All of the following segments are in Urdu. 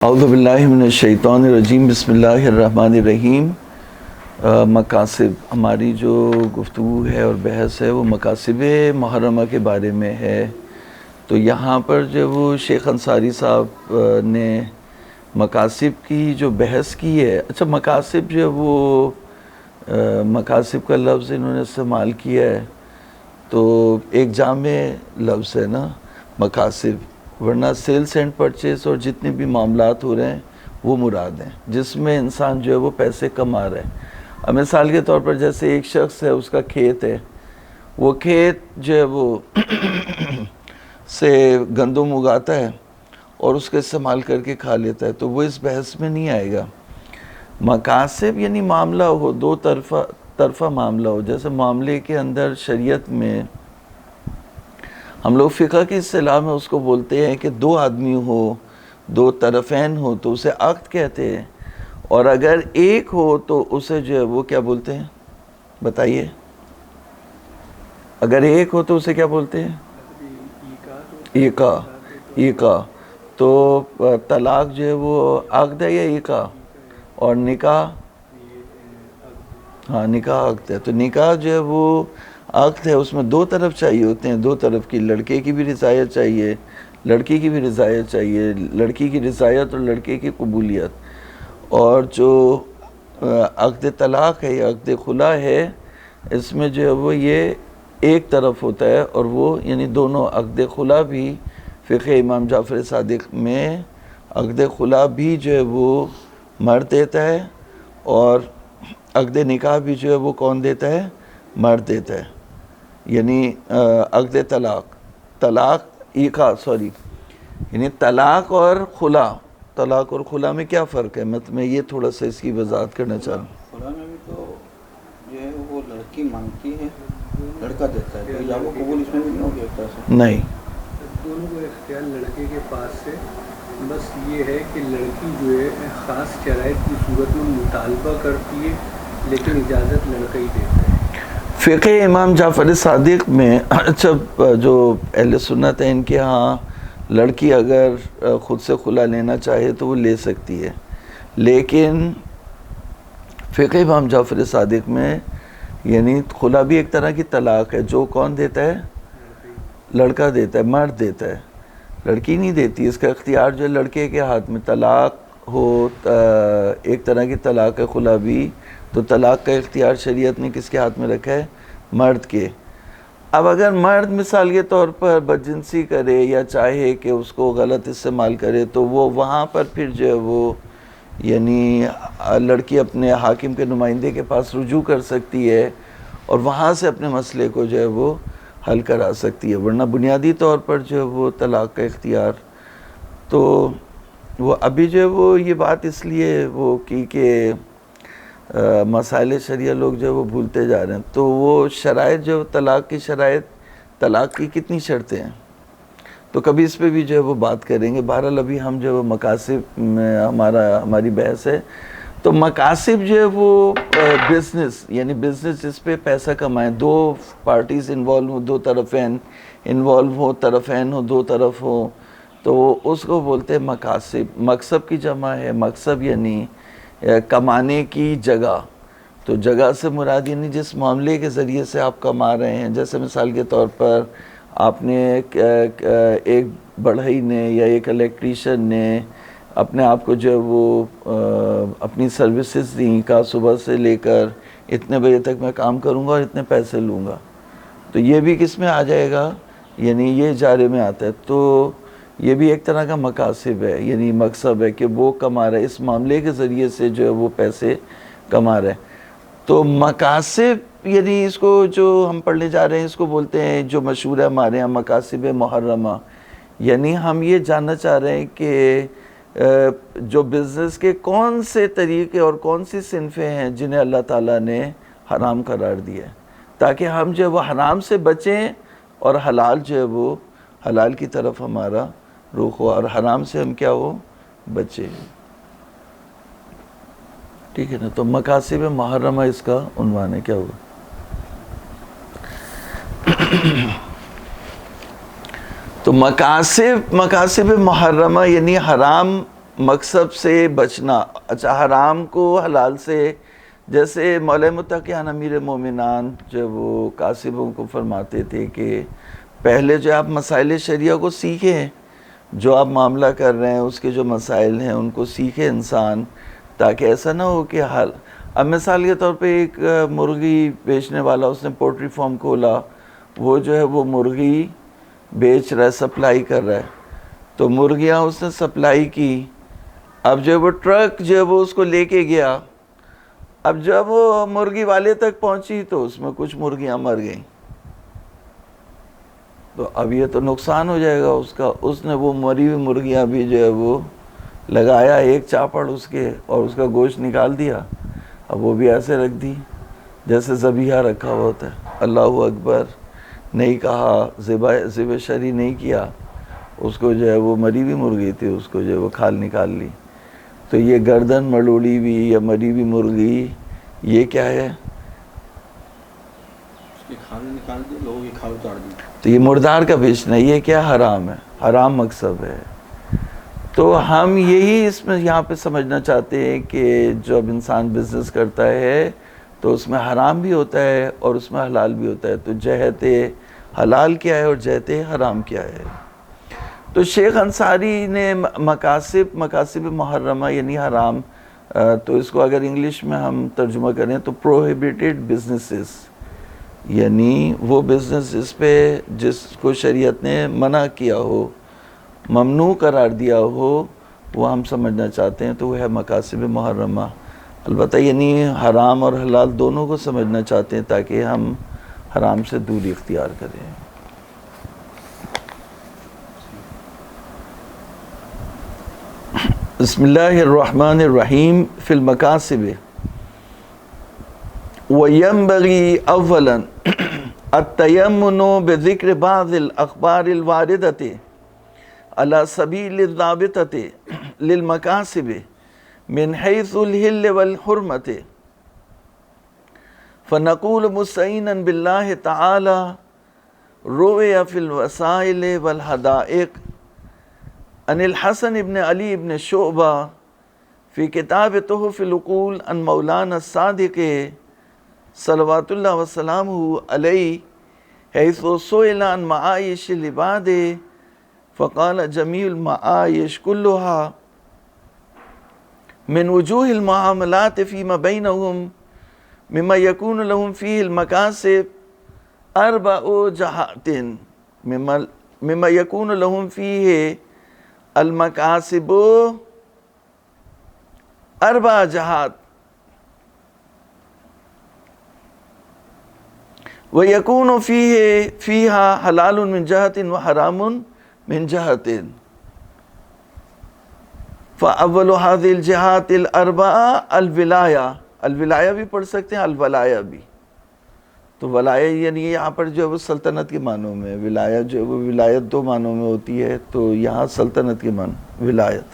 اعوذ باللہ من الشیطان الرجیم، بسم اللہ الرحمن الرحیم۔ مقاصد، ہماری جو گفتگو ہے اور بحث ہے وہ مقاصد محرمہ کے بارے میں ہے۔ تو یہاں پر جو وہ شیخ انصاری صاحب نے مقاصد کی جو بحث کی ہے، اچھا مقاصد جو وہ مقاصد کا لفظ انہوں نے استعمال کیا ہے تو ایک جامع لفظ ہے نا مقاصد، ورنہ سیلز اینڈ پرچیز اور جتنے بھی معاملات ہو رہے ہیں وہ مراد ہیں جس میں انسان جو ہے وہ پیسے کما رہا ہے۔ اب مثال کے طور پر جیسے ایک شخص ہے، اس کا کھیت ہے، وہ کھیت جو ہے وہ سے گندم اگاتا ہے اور اس کا استعمال کر کے کھا لیتا ہے، تو وہ اس بحث میں نہیں آئے گا۔ مقاصد یعنی معاملہ ہو، دو طرفہ معاملہ ہو، جیسے معاملے کے اندر شریعت میں ہم لوگ فقہ کی اصطلاح میں اس کو بولتے ہیں کہ دو آدمی ہو، دو طرفین ہو تو اسے عقد کہتے ہیں، اور اگر ایک ہو تو اسے جو ہے وہ کیا بولتے ہیں بتائیے؟ اگر ایک ہو تو اسے کیا بولتے ہیں؟ ایکا۔ تو طلاق جو ہے وہ عقد ہے یا ایکا؟ اور نکاح؟ ہاں نکاح عقد ہے۔ تو نکاح جو ہے وہ عقد ہے، اس میں دو طرف چاہیے ہوتے ہیں، دو طرف کی، لڑکے کی بھی رضایت چاہیے، لڑکی کی بھی رضایت چاہیے، لڑکی کی رضایت اور لڑکے کی قبولیت۔ اور جو عقد طلاق ہے یا عقد خلا ہے، اس میں جو ہے وہ یہ ایک طرف ہوتا ہے، اور وہ یعنی دونوں، عقد خلا بھی فقہ امام جعفر صادق میں عقد خلا بھی جو ہے وہ مرد دیتا ہے، اور عقد نکاح بھی جو ہے وہ کون دیتا ہے؟ مرد دیتا ہے۔ یعنی عقد طلاق یعنی طلاق اور خلا میں کیا فرق ہے؟ میں یہ تھوڑا سا اس کی وضاحت کرنا چاہ رہا ہوں۔ خلا میں بھی تو جو ہے وہ لڑکی مانگتی ہے، لڑکا دیتا ہے، تو یا وہ قبول اس میں بھی نہیں ہو گیا ایسا؟ نہیں، دونوں کو اختیار لڑکے کے پاس سے، بس یہ ہے کہ لڑکی جو ہے خاص شرائط کی صورت میں مطالبہ کرتی ہے، لیکن اجازت لڑکا ہی دیتا ہے۔ فقہ امام جعفر صادق میں اچھا جو اہل سنت ہے ان کے ہاں لڑکی اگر خود سے خلا لینا چاہے تو وہ لے سکتی ہے، لیکن فقہ امام جعفر صادق میں یعنی خلا بھی ایک طرح کی طلاق ہے، جو کون دیتا ہے؟ لڑکا دیتا ہے، مرد دیتا ہے، لڑکی نہیں دیتی۔ اس کا اختیار جو ہے لڑکے کے ہاتھ میں۔ طلاق ہو ایک طرح کی طلاق ہے خلا بھی، تو طلاق کا اختیار شریعت نے کس کے ہاتھ میں رکھا ہے؟ مرد کے۔ اب اگر مرد مثال کے طور پر بدجنسی کرے یا چاہے کہ اس کو غلط استعمال کرے، تو وہ وہاں پر پھر جو ہے وہ یعنی لڑکی اپنے حاکم کے نمائندے کے پاس رجوع کر سکتی ہے اور وہاں سے اپنے مسئلے کو جو ہے وہ حل کرا سکتی ہے، ورنہ بنیادی طور پر جو ہے وہ طلاق کا اختیار تو وہ ابھی جو ہے وہ یہ بات اس لیے وہ کی کہ مسائل شریعہ لوگ جو ہے وہ بھولتے جا رہے ہیں، تو وہ شرائط جو طلاق کی شرائط، طلاق کی کتنی شرطیں ہیں، تو کبھی اس پہ بھی جو ہے وہ بات کریں گے۔ بہرحال ابھی ہم جو ہے وہ مقاصد میں ہماری بحث ہے، تو مقاصد جو ہے وہ بزنس، یعنی بزنس جس پہ پیسہ کمائیں، دو پارٹیز انوالو ہوں، دو طرفین انوالو ہو، طرفین ہو، دو طرف ہو، تو اس کو بولتے ہیں مقاصد۔ مقصد کی جمع ہے، مقصد یعنی کمانے کی جگہ، تو جگہ سے مراد یعنی جس معاملے کے ذریعے سے آپ کما رہے ہیں، جیسے مثال کے طور پر آپ نے ایک بڑھئی نے یا ایک الیکٹریشین نے اپنے آپ کو جو ہے وہ اپنی سروسز دیں کہ صبح سے لے کر اتنے بجے تک میں کام کروں گا اور اتنے پیسے لوں گا، تو یہ بھی کس میں آ جائے گا؟ یعنی یہ اجارے میں آتا ہے، تو یہ بھی ایک طرح کا مقاصد ہے، یعنی مقصد ہے کہ وہ کما رہا ہے، اس معاملے کے ذریعے سے جو ہے وہ پیسے کما رہا ہے۔ تو مقاصد یعنی اس کو جو ہم پڑھنے جا رہے ہیں اس کو بولتے ہیں، جو مشہور ہے ہمارے یہاں، مقاصد محرمہ۔ یعنی ہم یہ جاننا چاہ رہے ہیں کہ جو بزنس کے کون سے طریقے اور کون سی صنفیں ہیں جنہیں اللہ تعالیٰ نے حرام قرار دیا ہے، تاکہ ہم جو ہے وہ حرام سے بچیں اور حلال جو ہے وہ حلال کی طرف ہمارا رخ ہو، اور حرام سے ہم کیا ہو؟ بچیں۔ ٹھیک ہے نا؟ تو مقاصد محرمہ اس کا عنوان ہے، کیا ہوگا؟ تو مقاصد محرمہ یعنی حرام مقصد سے بچنا. اچھا حرام کو حلال سے، جیسے مولا متقیان امیر مومنان جب وہ کاسبوں کو فرماتے تھے کہ پہلے جو آپ مسائل شریعہ کو سیکھیں، جو آپ معاملہ کر رہے ہیں اس کے جو مسائل ہیں ان کو سیکھے انسان، تاکہ ایسا نہ ہو کہ اب مثال کے طور پہ ایک مرغی بیچنے والا، اس نے پولٹری فارم کھولا، وہ جو ہے وہ مرغی بیچ رہا ہے، سپلائی کر رہا ہے، تو مرغیاں اس نے سپلائی کی. اب جب وہ ٹرک جو ہے وہ اس کو لے کے گیا، اب جب وہ مرغی والے تک پہنچی تو اس میں کچھ مرغیاں مر گئیں، تو اب یہ تو نقصان ہو جائے گا اس کا. اس نے وہ مری ہوئی مرغیاں بھی جو ہے وہ لگایا ایک چاپڑ اس کے، اور اس کا گوشت نکال دیا. اب وہ بھی ایسے رکھ دی جیسے ذبیحہ رکھا ہوا ہوتا ہے. اللہ اکبر نہیں کہا، ذبح شرعی نہیں کیا، اس کو جو ہے وہ مری ہوئی مرغی تھی، اس کو جو ہے وہ کھال نکال لی. تو یہ گردن مڑوڑی ہوئی یا مری ہوئی مرغی، یہ کیا ہے؟ اس کی کھال نکال دی، لوگوں کی کھال اتار دی. تو یہ مردار کا بیچنا، یہ کیا حرام ہے، حرام مقصد ہے. تو ہم یہی اس میں یہاں پہ سمجھنا چاہتے ہیں کہ جب انسان بزنس کرتا ہے تو اس میں حرام بھی ہوتا ہے اور اس میں حلال بھی ہوتا ہے. تو جہت حلال کیا ہے اور جہت حرام کیا ہے؟ تو شیخ انصاری نے مقاصب محرمہ یعنی حرام، تو اس کو اگر انگلش میں ہم ترجمہ کریں تو پروہیبیٹڈ بزنسز، یعنی وہ بزنس جس پہ جس کو شریعت نے منع کیا ہو، ممنوع قرار دیا ہو، وہ ہم سمجھنا چاہتے ہیں، تو وہ ہے مقاصب محرمہ. البتہ یعنی حرام اور حلال دونوں کو سمجھنا چاہتے ہیں تاکہ ہم حرام سے دوری اختیار کریں. بسم اللہ الرحمن الرحیم. فی المقاصب وَيَنْبَغِي أَوَّلًا التَّيَمُّنُ بِذِكْرِ بَعْضِ الْأَخْبَارِ الْوَارِدَةِ عَلَى سَبِيلِ الضَّابِطَةِ لِلْمَقَاصِبِ مِنْ حَيْثُ الْحِلِّ وَالْحُرْمَةِ فَنَقُولُ مُسْتَعِينًا بِاللَّهِ تَعَالَى رُوِيَ فِي الْوَسَائِلِ وَالْحَدَائِقِ عن الحسن ابن علی ابن شعبہ فی کتاب تحف العقول عن مولانا الصادق صلوات اللہ وسلامہ علیہ حیث سئل عن معایش العباد فقال جمیع المعایش كلها من وجوه المعاملات فيما بينهم مما يكون لهم فيه المكاسب أربع جهات مما يكون لهم فيه المکاسب اربع جہات ویکون فیہا حلال من جہت وحرام من جہت فاول هذه الجہات الاربع الولایہ. الولایہ بھی پڑھ سکتے ہیں، الولایہ بھی. تو ولایہ یعنی یہاں پر جو ہے وہ سلطنت کے معنوں میں، ولایت جو ہے وہ ولایت دو معنوں میں ہوتی ہے، تو یہاں سلطنت کے معنی ولایت،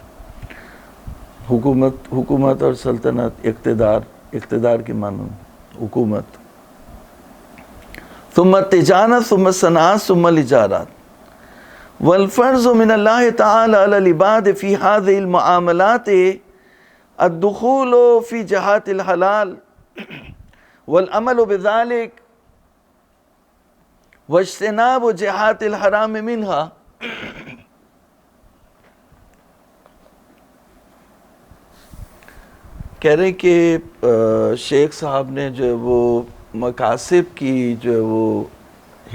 حکومت اور سلطنت، اقتدار کے معنوں میں حکومت. ثم التجارت ثم الصناعات ثم الاجارات. والفرض من اللہ تعالی علی العباد فی هذه المعاملات الدخول فی جہات الحلال والعمل بذلك واجتناب جہات الحرام منہا. کہہ رہے کہ شیخ صاحب نے جو ہے وہ مقاصب کی جو ہے وہ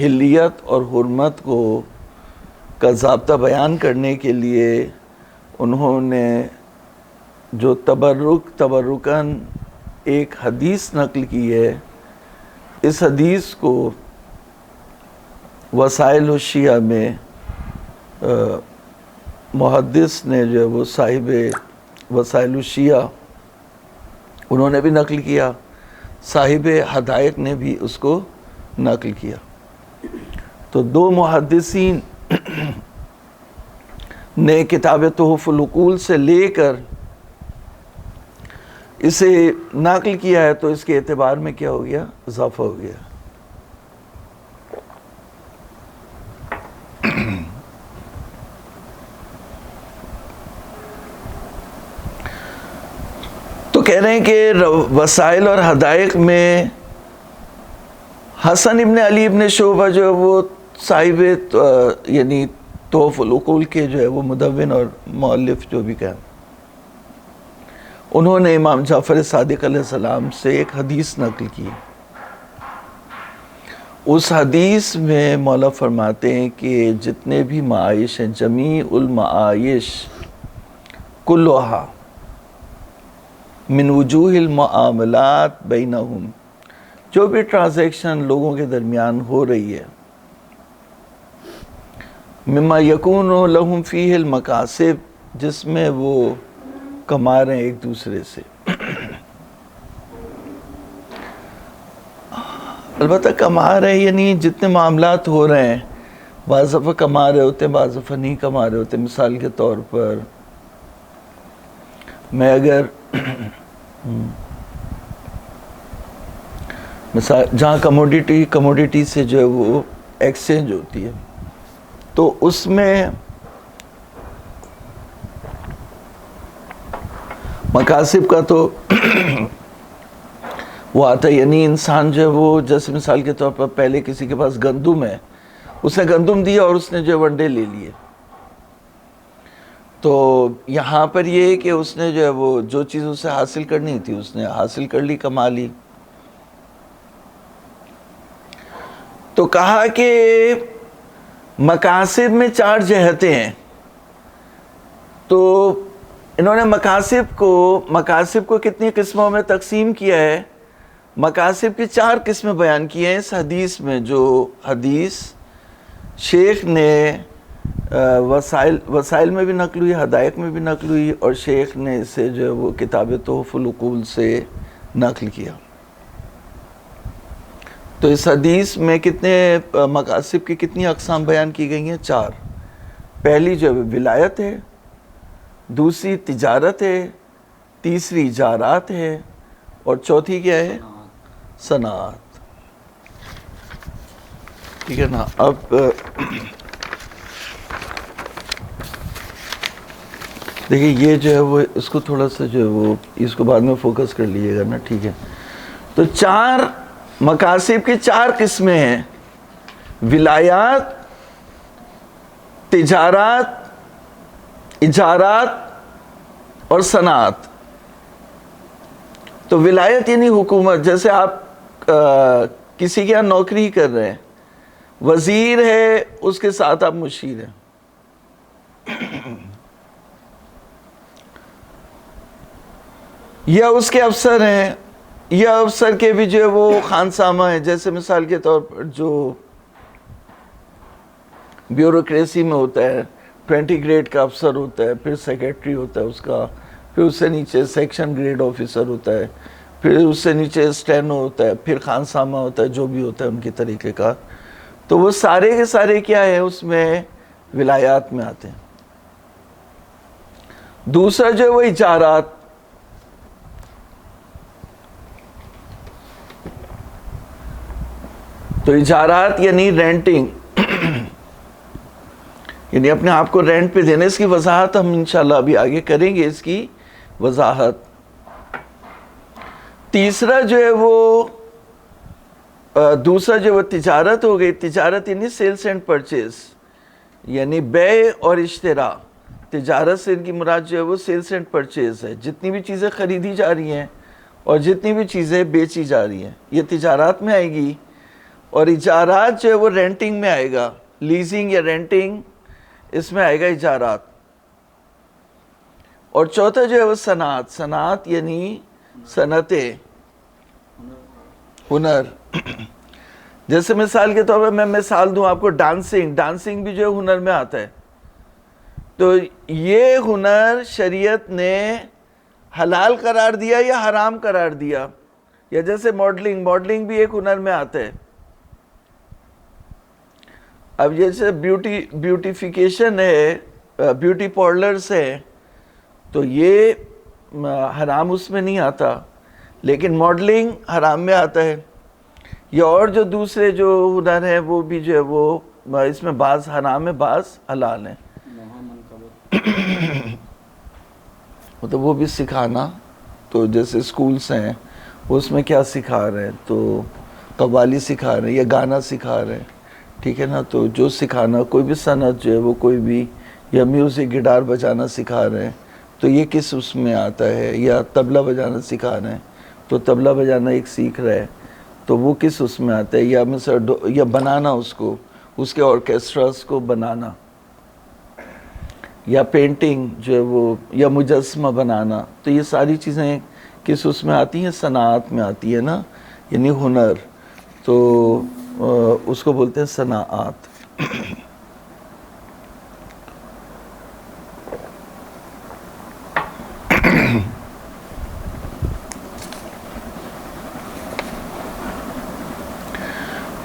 حلیت اور حرمت کا ضابطہ بیان کرنے کے لیے انہوں نے جو تبرکاً ایک حدیث نقل کی ہے. اس حدیث کو وسائل الشیعہ میں محدث نے جو ہے وہ صاحب وسائل الشیعہ انہوں نے بھی نقل کیا، صاحب حدائق نے بھی اس کو نقل کیا. تو دو محدثین نے کتاب تحف العقول سے لے کر اسے نقل کیا ہے، تو اس کے اعتبار میں کیا ہو گیا؟ اضافہ ہو گیا. کہہ رہے ہیں کہ وسائل اور حدائق میں حسن ابن علی ابن شعبہ جو ہے وہ صاحب یعنی تحف العقول کے جو ہے وہ مدون اور مؤلف جو بھی کہیں، انہوں نے امام جعفر صادق علیہ السلام سے ایک حدیث نقل کی. اس حدیث میں مولا فرماتے ہیں کہ جتنے بھی معائش ہیں، جمیع المعائش کلھا من وجوہ المعاملات بینہم، جو بھی ٹرانزیکشن لوگوں کے درمیان ہو رہی ہے، مما یکون لہم فیہ المکاسب، جس میں وہ کما رہے ہیں ایک دوسرے سے. البتہ کما رہے ہیں یعنی جتنے معاملات ہو رہے ہیں، بعض دفعہ کما رہے ہوتے ہیں، بعض دفعہ نہیں کما رہے ہوتے. مثال کے طور پر میں اگر مثال جہاں کموڈیٹی سے جو ہے وہ ایکسچینج ہوتی ہے، تو اس میں مکاسب کا تو وہ آتا ہے، یعنی انسان جو ہے وہ جیسے مثال کے طور پر پہلے کسی کے پاس گندم ہے، اس نے گندم دیا اور اس نے جو ونڈے لے لیے. تو یہاں پر یہ ہے کہ اس نے جو ہے وہ جو چیز اسے حاصل کرنی تھی اس نے حاصل کر لی، کما لی. تو کہا کہ مکاسب میں 4 جہتیں ہیں. تو انہوں نے مکاسب کو کتنی قسموں میں تقسیم کیا ہے؟ مکاسب کی 4 قسمیں بیان کی ہیں اس حدیث میں، جو حدیث شیخ نے وسائل میں بھی نقل ہوئی، حدائق میں بھی نقل ہوئی، اور شیخ نے اسے جو ہے وہ کتاب تحف العقول سے نقل کیا. تو اس حدیث میں کتنے مکاسب کی کتنی اقسام بیان کی گئی ہیں؟ 4. پہلی جو ہے ولایت ہے، دوسری تجارت ہے، تیسری اجارات ہے، اور چوتھی کیا ہے؟ صنعت. ٹھیک ہے نا. اب دیکھیے یہ جو ہے وہ اس کو تھوڑا سا جو ہے وہ اس کو بعد میں فوکس کر لیجیے گا نا. ٹھیک ہے. تو 4 مکاسب کی 4 قسمیں ہیں: ولایات، تجارات، اجارات اور صنعت. تو ولایت یعنی حکومت، جیسے آپ کسی کے یہاں نوکری کر رہے ہیں، وزیر ہے اس کے ساتھ آپ مشیر ہیں. یا اس کے افسر ہیں، یا افسر کے بھی جو ہے وہ خانسامہ ہیں، جیسے مثال کے طور پر جو بیوروکریسی میں ہوتا ہے 20 گریڈ کا افسر ہوتا ہے، پھر سیکریٹری ہوتا ہے اس کا، پھر اس سے نیچے سیکشن گریڈ آفیسر ہوتا ہے، پھر اس سے نیچے اسٹینو ہوتا ہے، پھر خانسامہ ہوتا ہے، جو بھی ہوتا ہے ان کی طریقہ کار. تو وہ سارے کے سارے کیا ہے اس میں ولایات میں آتے ہیں. دوسرا جو ہے وہ اجارات. تو اجارات یعنی رینٹنگ، یعنی اپنے آپ کو رینٹ پہ دینے. اس کی وضاحت ہم انشاءاللہ ابھی آگے کریں گے، اس کی وضاحت. تیسرا جو ہے وہ دوسرا جو وہ تجارت ہو گئی. تجارت یعنی سیلز اینڈ پرچیز، یعنی بیع اور اشترا. تجارت سے ان کی مراد جو ہے وہ سیلز اینڈ پرچیز ہے. جتنی بھی چیزیں خریدی جا رہی ہیں اور جتنی بھی چیزیں بیچی جا رہی ہیں یہ تجارات میں آئے گی. اور اجارات جو ہے وہ رینٹنگ میں آئے گا، لیزنگ یا رینٹنگ، اس میں آئے گا اجارات. اور چوتھا جو ہے وہ صنعت. صنعت یعنی صنعتیں، ہنر. جیسے مثال کے طور پر میں مثال دوں آپ کو، ڈانسنگ بھی جو ہے ہنر میں آتا ہے. تو یہ ہنر شریعت نے حلال قرار دیا یا حرام قرار دیا. یا جیسے ماڈلنگ بھی ایک ہنر میں آتا ہے. اب جیسے بیوٹیفیکیشن ہے، بیوٹی پارلرز ہے، تو یہ حرام اس میں نہیں آتا، لیکن ماڈلنگ حرام میں آتا ہے. یا اور جو دوسرے جو ہنر ہیں وہ بھی جو ہے وہ اس میں بعض حرام ہے، بعض حلال ہیں. مطلب وہ بھی سکھانا تو جیسے سکولز ہیں اس میں کیا سکھا رہے ہیں, تو قوالی سکھا رہے ہیں یا گانا سکھا رہے ہیں, ٹھیک ہے نا. تو جو سکھانا کوئی بھی صنعت جو ہے وہ کوئی بھی, یا میوزک گٹار بجانا سکھا رہے ہیں تو یہ کس اس میں آتا ہے, یا طبلہ بجانا سکھا رہے ہیں تو طبلہ بجانا ایک سیکھ رہے ہیں تو وہ کس اس میں آتا ہے, یا یا بنانا اس کو, اس کے آرکیسٹراز کو بنانا, یا پینٹنگ جو ہے وہ, یا مجسمہ بنانا, تو یہ ساری چیزیں کس اس میں آتی ہیں, صنعات میں آتی ہے نا, یعنی ہنر. تو اس کو بولتے ہیں صنعات.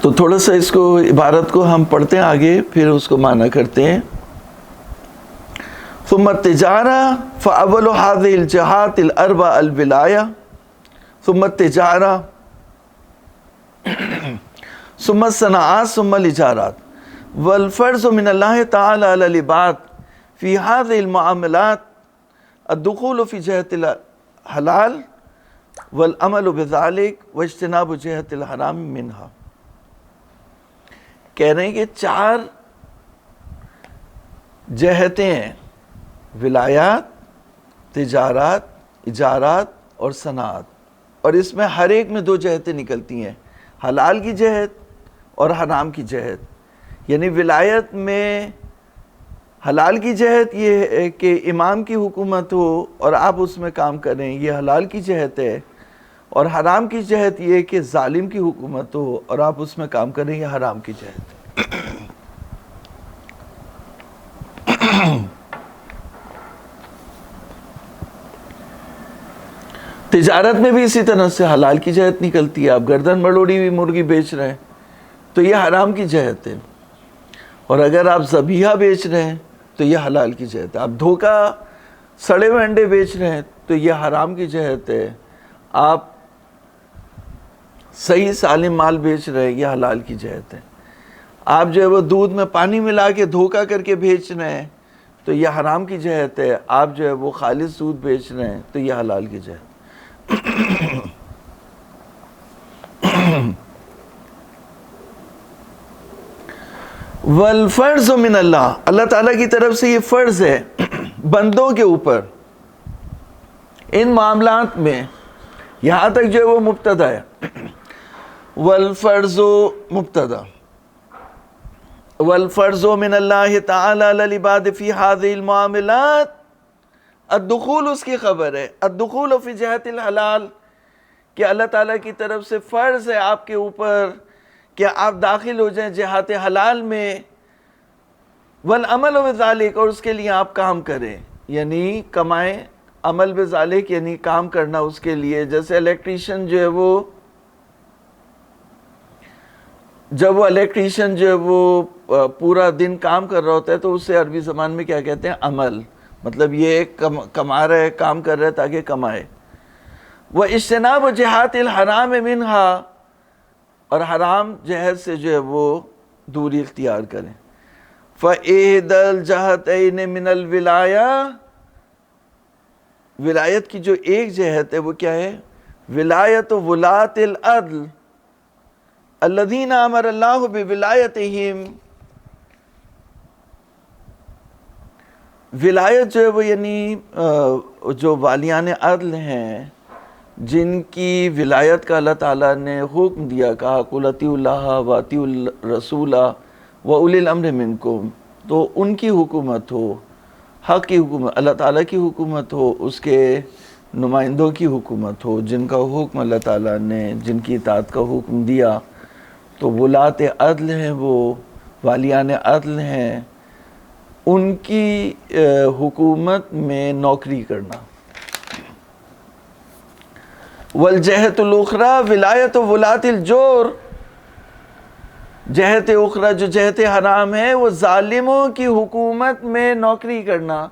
تو تھوڑا سا اس کو عبارت کو ہم پڑھتے ہیں آگے, پھر اس کو معنی کرتے ہیں. ثم التجارة فأول هذه الجهات الأربع الولاية ثم التجارة ثم الصناعات ثم الإجارات والفرض من الله تعالى على العباد في هذه المعاملات الدخول في جهة الحلال والعمل بذلك واجتناب جهة الحرام منها. کہہ رہے ہیں کہ 4 جہتیں ہیں, ولایات, تجارات, اجارات اور صنعات, اور اس میں ہر ایک میں 2 جہتیں نکلتی ہیں, حلال کی جہت اور حرام کی جہت. یعنی ولایت میں حلال کی جہت یہ ہے کہ امام کی حکومت ہو اور آپ اس میں کام کریں, یہ حلال کی جہت ہے, اور حرام کی جہت یہ کہ ظالم کی حکومت ہو اور آپ اس میں کام کریں, یہ حرام کی جہت. تجارت میں بھی اسی طرح سے حلال کی جہت نکلتی ہے. آپ گردن مڑوڑی ہوئی مرغی بیچ رہے ہیں تو یہ حرام کی جہت ہے, اور اگر آپ ذبیحہ بیچ رہے ہیں تو یہ حلال کی جہت ہے. آپ دھوکہ سڑے ہوئے انڈے بیچ رہے ہیں تو یہ حرام کی جہت ہے. آپ صحیح سالم مال بیچ رہے ہیں, یہ حلال کی جہت ہے. آپ جو ہے وہ دودھ میں پانی ملا کے دھوکہ کر کے بیچ رہے ہیں تو یہ حرام کی جہت ہے. آپ جو ہے وہ خالص دودھ بیچ رہے ہیں تو یہ حلال کی جہت. والفرض من اللہ, اللہ تعالیٰ کی طرف سے یہ فرض ہے بندوں کے اوپر ان معاملات میں, یہاں تک جو ہے وہ مبتدا ہے. والفرض مبتدا, والفرض من اللہ تعالی علی العباد فی هذه المعاملات, الدخول اس کی خبر ہے, الدخول فی جہت الحلال, کہ اللہ تعالیٰ کی طرف سے فرض ہے آپ کے اوپر کہ آپ داخل ہو جائیں جہات حلال میں, والعمل بذالک, اور اس کے لیے آپ کام کریں, یعنی کمائیں, عمل بذالک یعنی کام کرنا اس کے لیے. جیسے الیکٹریشین جو ہے وہ, جب وہ الیکٹریشین جو ہے وہ پورا دن کام کر رہا ہوتا ہے تو اسے عربی زبان میں کیا کہتے ہیں, عمل. مطلب یہ کما رہا ہے, کام کر رہا ہے تاکہ کمائے. وَاجْتِنَابُ جِهَاتِ الْحَرَامِ مِنْهَا, اور حرام جہت سے جو ہے وہ دوری اختیار کریں. فَإِحْدَى الْجَهَتَيْنِ مِنَ الْوِلَایَةِ, ولایت کی جو ایک جہت ہے وہ کیا ہے, ولایت ولاة العدل الذین امر اللہ بولایتہم. ولایت جو ہے وہ یعنی جو والیان عدل ہیں, جن کی ولایت کا اللہ تعالیٰ نے حکم دیا, کہا قُلْ اطیعوا اللہ واطیعوا الرسول وَأُولِي الْأَمْرِ مِنْکُمْ, تو ان کی حکومت ہو, حق کی حکومت, اللہ تعالیٰ کی حکومت ہو, اس کے نمائندوں کی حکومت ہو, جن کا حکم اللہ تعالیٰ نے, جن کی اطاعت کا حکم دیا. تو ولاۃ عدل ہیں, وہ والیان عدل ہیں, ان کی حکومت میں نوکری کرنا. والجہت الاخری ولایت ولاۃ الجور, جہت اخری جو جہت حرام ہے وہ ظالموں کی حکومت میں نوکری کرنا.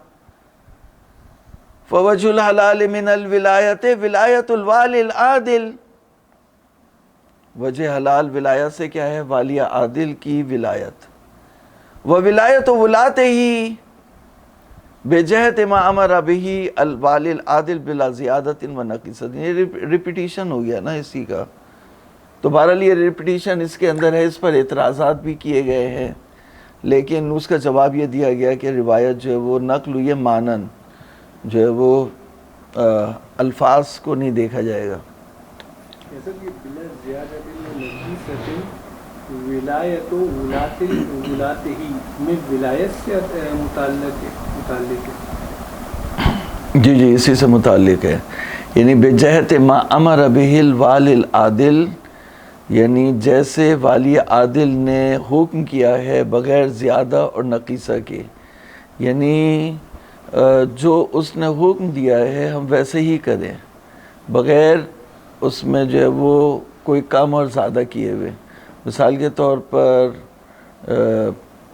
فوجہ الحلال من الولایت ولایت الوالی العادل, وجہ حلال ولایت سے کیا ہے, والی عادل کی ولایت. وولایت ولاۃ ہی بجہت ما امر بہ الوالی العادل بلا زیادت و نقیصۃ، یہ ریپیٹیشن ہو گیا نا اسی کا، تو بہرحال یہ ریپیٹیشن اس کے اندر ہے، اس پر اعتراضات بھی کیے گئے ہیں، لیکن اس کا جواب یہ دیا گیا کہ روایت جو ہے وہ نقل ہوئی ہے مانن، جو ہے وہ الفاظ کو نہیں دیکھا جائے گا۔ جیسا کہ بلا زیادت و نقیصۃ ولایت و ولات ہی میں ولایت سے متعلق ہے۔ جی جی اسی سے متعلق ہے، یعنی بجہت ما امر بہ الوالی العادل، یعنی جیسے والی عادل نے حکم کیا ہے بغیر زیادہ اور نقیصہ کے، یعنی جو اس نے حکم دیا ہے ہم ویسے ہی کریں بغیر اس میں جو ہے وہ کوئی کم اور زیادہ کیے ہوئے۔ مثال کے طور پر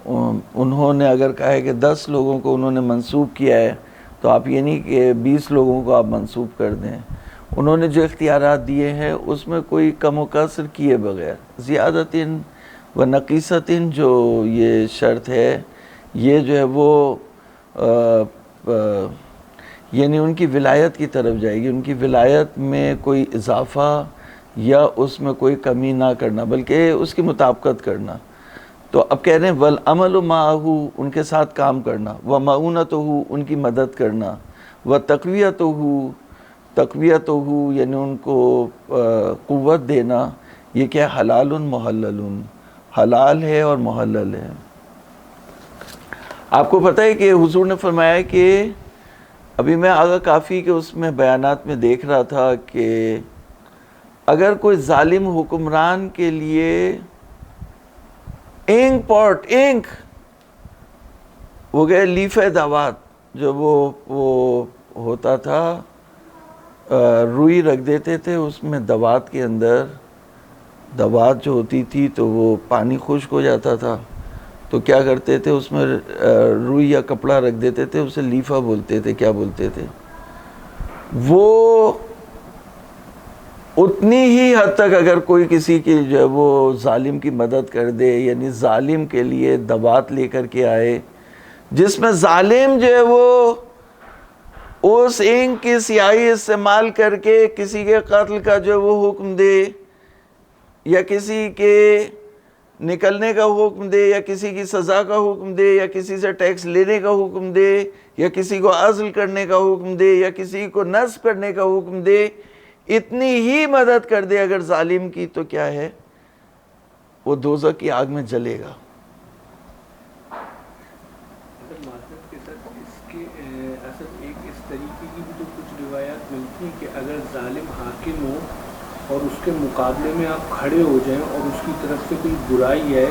انہوں نے اگر کہا ہے کہ 10 لوگوں کو انہوں نے منسوب کیا ہے، تو آپ یہ نہیں کہ 20 لوگوں کو آپ منسوب کر دیں، انہوں نے جو اختیارات دیے ہیں اس میں کوئی کم و کسر کیے بغیر، زیادت و نقیصت جو یہ شرط ہے، یہ جو ہے وہ یعنی ان کی ولایت کی طرف جائے گی، ان کی ولایت میں کوئی اضافہ یا اس میں کوئی کمی نہ کرنا بلکہ اس کی مطابقت کرنا۔ تو اب کہہ رہے ہیں والعمل معہ، ان کے ساتھ کام کرنا، ومعونتہ، ان کی مدد کرنا، وتقویتہ، تقویتہ یعنی ان کو قوت دینا، یہ کیا حلال محلل، حلال ہے اور محلل ہے۔ آپ کو پتہ ہے کہ حضور نے فرمایا کہ ابھی میں آگا کافی کے اس میں بیانات میں دیکھ رہا تھا کہ اگر کوئی ظالم حکمران کے لیے اینک وہ گئے لیفہ دعوات، جو وہ ہوتا تھا روئی رکھ دیتے تھے، اس میں دوات کے اندر دوات جو ہوتی تھی تو وہ پانی خشک ہو جاتا تھا، تو کیا کرتے تھے اس میں روئی یا کپڑا رکھ دیتے تھے، اسے لیفہ بولتے تھے، کیا بولتے تھے، وہ اتنی ہی حد تک اگر کوئی کسی کی جو ہے وہ ظالم کی مدد کر دے، یعنی ظالم کے لیے دوات لے کر کے آئے جس میں ظالم جو ہے وہ اس اینک کی سیاہی استعمال کر کے کسی کے قتل کا جو ہے وہ حکم دے، یا کسی کے نکلنے کا حکم دے، یا کسی کی سزا کا حکم دے، یا کسی سے ٹیکس لینے کا حکم دے، یا کسی کو عزل کرنے کا حکم دے، یا کسی کو نصب کرنے کا حکم دے، اتنی ہی مدد کر دے اگر ظالم کی، تو کیا ہے وہ دوزخ کی آگ میں جلے گا۔ معذرت کے ساتھ اس کے اصل ایک اس طریقے کی بھی تو کچھ روایات ملتی ہیں کہ اگر ظالم حاکم ہو اور اس کے مقابلے میں آپ کھڑے ہو جائیں اور اس کی طرف سے کوئی برائی ہے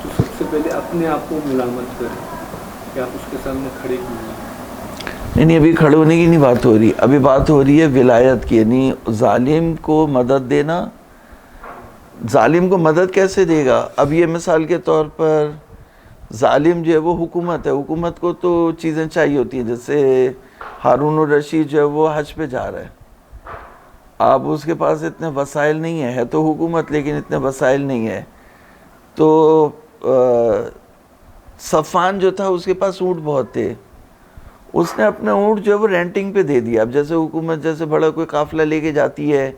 تو سب سے پہلے اپنے آپ کو ملامت کریں کہ آپ اس کے سامنے کھڑے کیوں نہیں۔ نہیں ابھی کھڑے ہونے کی نہیں بات ہو رہی، ابھی بات ہو رہی ہے ولایت کی، یعنی ظالم کو مدد دینا۔ ظالم کو مدد کیسے دے گا؟ اب یہ مثال کے طور پر ظالم جو ہے وہ حکومت ہے، حکومت کو تو چیزیں چاہیے ہوتی ہیں، جیسے ہارون الرشید جو ہے وہ حج پہ جا رہا ہے، اب اس کے پاس اتنے وسائل نہیں ہیں، ہے تو حکومت لیکن اتنے وسائل نہیں ہے، تو صفان جو تھا اس کے پاس اونٹ بہت تھے، اس نے اپنے اونٹ جو ہے وہ رینٹنگ پہ دے دیا۔ اب جیسے حکومت جیسے بڑا کوئی قافلہ لے کے جاتی ہے،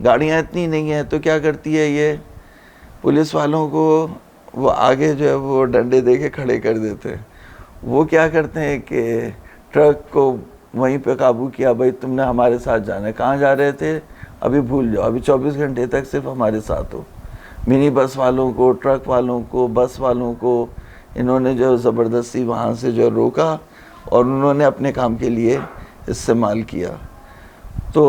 گاڑیاں اتنی نہیں ہیں، تو کیا کرتی ہے یہ پولیس والوں کو وہ آگے جو ہے وہ ڈنڈے دے کے کھڑے کر دیتے ہیں۔ وہ کیا کرتے ہیں کہ ٹرک کو وہیں پہ قابو کیا، بھائی تم نے ہمارے ساتھ جانا ہے، کہاں جا رہے تھے ابھی بھول جاؤ، ابھی 24 گھنٹے تک صرف ہمارے ساتھ ہو۔ منی بس والوں کو، ٹرک والوں کو، بس والوں کو انہوں نے جو زبردستی وہاں سے جو روکا اور انہوں نے اپنے کام کے لیے استعمال کیا۔ تو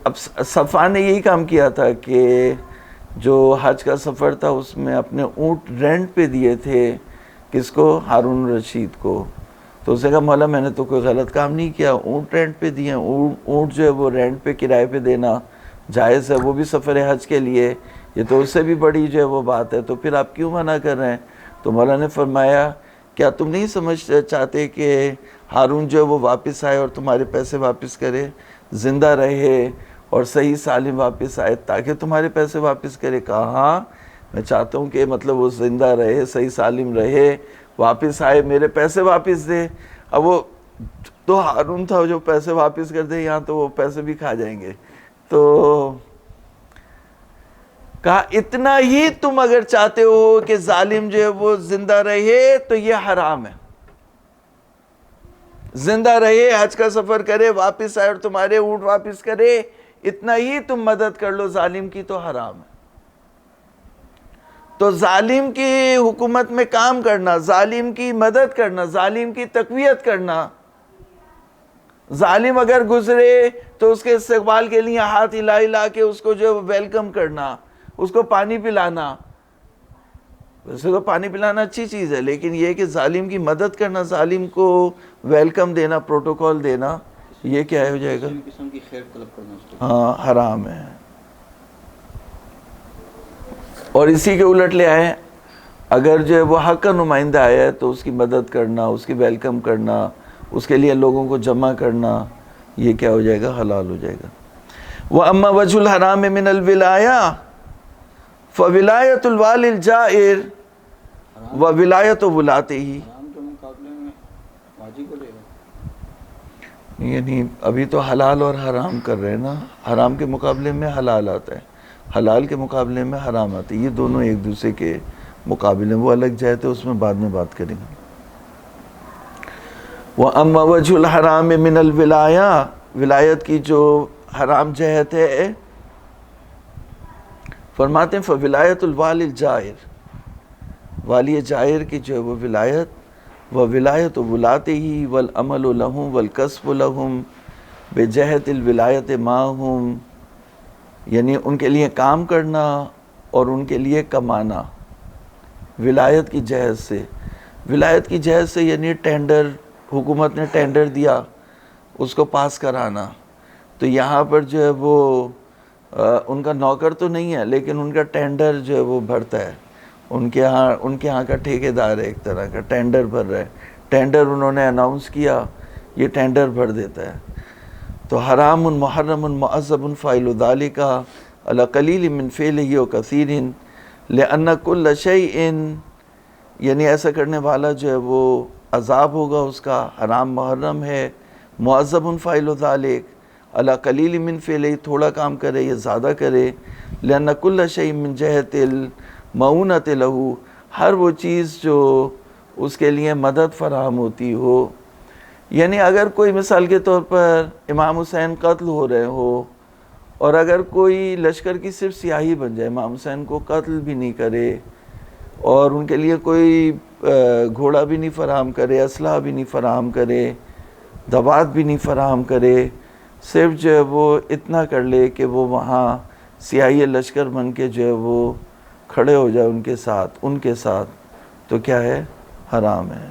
اب صفوان نے یہی کام کیا تھا کہ جو حج کا سفر تھا اس میں اپنے اونٹ رینٹ پہ دیے تھے، کس کو؟ ہارون الرشید کو۔ تو اسے کہا مولا میں نے تو کوئی غلط کام نہیں کیا، اونٹ رینٹ پہ دیے، اونٹ جو ہے وہ رینٹ پہ کرائے پہ دینا جائز ہے، وہ بھی سفر حج کے لیے، یہ تو اس سے بھی بڑی جو ہے وہ بات ہے، تو پھر آپ کیوں منع کر رہے ہیں؟ تو مولا نے فرمایا کیا تم نہیں سمجھ چاہتے کہ ہارون جو ہے وہ واپس آئے اور تمہارے پیسے واپس کرے، زندہ رہے اور صحیح سالم واپس آئے تاکہ تمہارے پیسے واپس کرے؟ کہا ہاں میں چاہتا ہوں کہ مطلب وہ زندہ رہے، صحیح سالم رہے، واپس آئے، میرے پیسے واپس دے۔ اب وہ تو ہارون تھا جو پیسے واپس کر دے، یہاں تو وہ پیسے بھی کھا جائیں گے. تو کہا اتنا ہی تم اگر چاہتے ہو کہ ظالم جو ہے وہ زندہ رہے تو یہ حرام ہے. زندہ رہے، حج کا سفر کرے، واپس آئے اور تمہارے اونٹ واپس کرے، اتنا ہی تم مدد کر لو ظالم کی تو حرام ہے. تو ظالم کی حکومت میں کام کرنا، ظالم کی مدد کرنا، ظالم کی تقویت کرنا، ظالم اگر گزرے تو اس کے استقبال کے لیے ہاتھ ہلا ہلا کے اس کو جو ویلکم کرنا، اس کو پانی پلانا. ویسے تو پانی پلانا اچھی چیز ہے، لیکن یہ کہ ظالم کی مدد کرنا، ظالم کو ویلکم دینا، پروٹوکول دینا، یہ کیا ہو جائے گا؟ کسی بھی قسم کی خیر طلب کرنا اس کو ہاں، حرام ہے. اور اسی کے الٹ لے آئے، اگر جو ہے وہ حق کا نمائندہ آیا ہے تو اس کی مدد کرنا، اس کی ویلکم کرنا، اس کے لیے لوگوں کو جمع کرنا، یہ کیا ہو جائے گا؟ حلال ہو جائے گا. وَأَمَّا وَجْهُ الْحَرَامِ مِنَ الْوِلَایَةِ فَوِلَایَةُ الْوَالِ الْجَائِرِ وَوِلَایَةُ وُلَاتِهِ. حرام کے مقابلے میں واجب کو لے گا. یعنی ابھی تو حلال اور حرام کر رہے ہیں نا، حرام کے مقابلے میں حلال آتا ہے، حلال کے مقابلے میں حرام آتا ہے. یہ دونوں ایک دوسرے کے مقابلے، وہ الگ جہت ہے، اس میں بعد میں بات کریں گے. وَأَمَّا وَجْهُ الْحَرَامِ مِنَ الْوِلَایَةِ، ولایت کی جو حرام جہت ہے، فرماتے ہیں فَوِلَایَةُ الْوَالِ الْجَائِرِ، والی جائر کی جو ہے وہ ولایت، وَوِلَایَةُ وُلَاتِهِ وَالْعَمَلُ لَهُمْ وَالْكَسْبُ لَهُمْ بِجَہَةِ الْوِلَایَةِ مَعَهُمْ، یعنی ان کے لیے کام کرنا اور ان کے لیے کمانا ولایت کی جہت سے. ولایت کی جہت سے یعنی ٹینڈر، حکومت نے ٹینڈر دیا، اس کو پاس کرانا. تو یہاں پر جو ہے وہ ان کا نوکر تو نہیں ہے، لیکن ان کا ٹینڈر جو ہے وہ بھرتا ہے. ان کے ہاں کا ٹھیکیدار ہے، ایک طرح کا ٹینڈر بھر رہا ہے. ٹینڈر انہوں نے اناؤنس کیا، یہ ٹینڈر بھر دیتا ہے. تو حرام محرم معذب فاعل ذلک علی قلیل من فعلہ وکثیر لأن کل شیء، یعنی ایسا کرنے والا جو ہے وہ عذاب ہوگا اس کا. حرام محرم ہے، معذب فاعل ذلک علی قلیل من فعلہ، تھوڑا کام کرے یا زیادہ کرے. لأن کل شیء من جہت المعونۃ لہ، ہر وہ چیز جو اس کے لیے مدد فراہم ہوتی ہو. یعنی اگر کوئی مثال کے طور پر امام حسین قتل ہو رہے ہو، اور اگر کوئی لشکر کی صرف سیاہی بن جائے، امام حسین کو قتل بھی نہیں کرے اور ان کے لیے کوئی گھوڑا بھی نہیں فراہم کرے، اسلحہ بھی نہیں فراہم کرے، دوات بھی نہیں فراہم کرے، صرف جو ہے وہ اتنا کر لے کہ وہ وہاں سیاہی لشکر بن کے جو ہے وہ کھڑے ہو جائے ان کے ساتھ، تو کیا ہے؟ حرام ہے.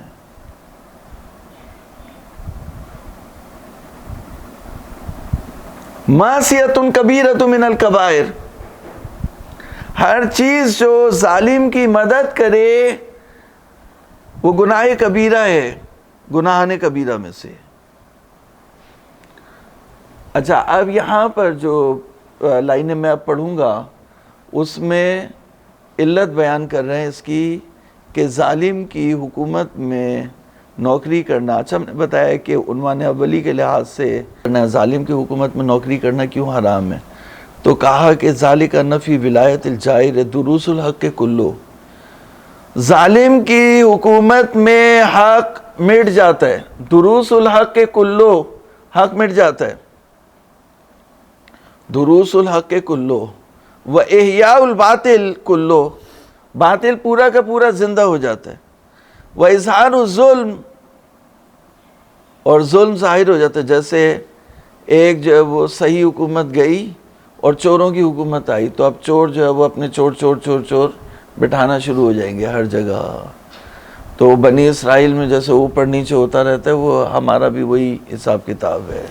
معصیۃ کبیرۃ من الکبائر، ہر چیز جو ظالم کی مدد کرے وہ گناہ کبیرہ ہے، گناہان کبیرہ میں سے. اچھا، اب یہاں پر جو لائنیں میں اب پڑھوں گا اس میں علت بیان کر رہے ہیں اس کی کہ ظالم کی حکومت میں نوکری کرنا. اچھا، ہم نے بتایا کہ عنوان اولی کے لحاظ سے ظالم کی حکومت میں نوکری کرنا کیوں حرام ہے. تو کہا کہ ذالک نفی ولایت الجائر دروس الحق کلو، ظالم کی حکومت میں حق مٹ جاتا ہے. دروس الحق کلو، حق مٹ جاتا ہے. دروس الحق کلو و احیاء الباطل کلو، باطل پورا کا پورا زندہ ہو جاتا ہے. و اظہار الظلم، اور ظلم ظاہر ہو جاتا ہے. جیسے ایک جو ہے وہ صحیح حکومت گئی اور چوروں کی حکومت آئی، تو اب چور جو ہے وہ اپنے چور بٹھانا شروع ہو جائیں گے ہر جگہ. تو بنی اسرائیل میں جیسے اوپر نیچے ہوتا رہتا ہے، وہ ہمارا بھی وہی حساب کتاب ہے.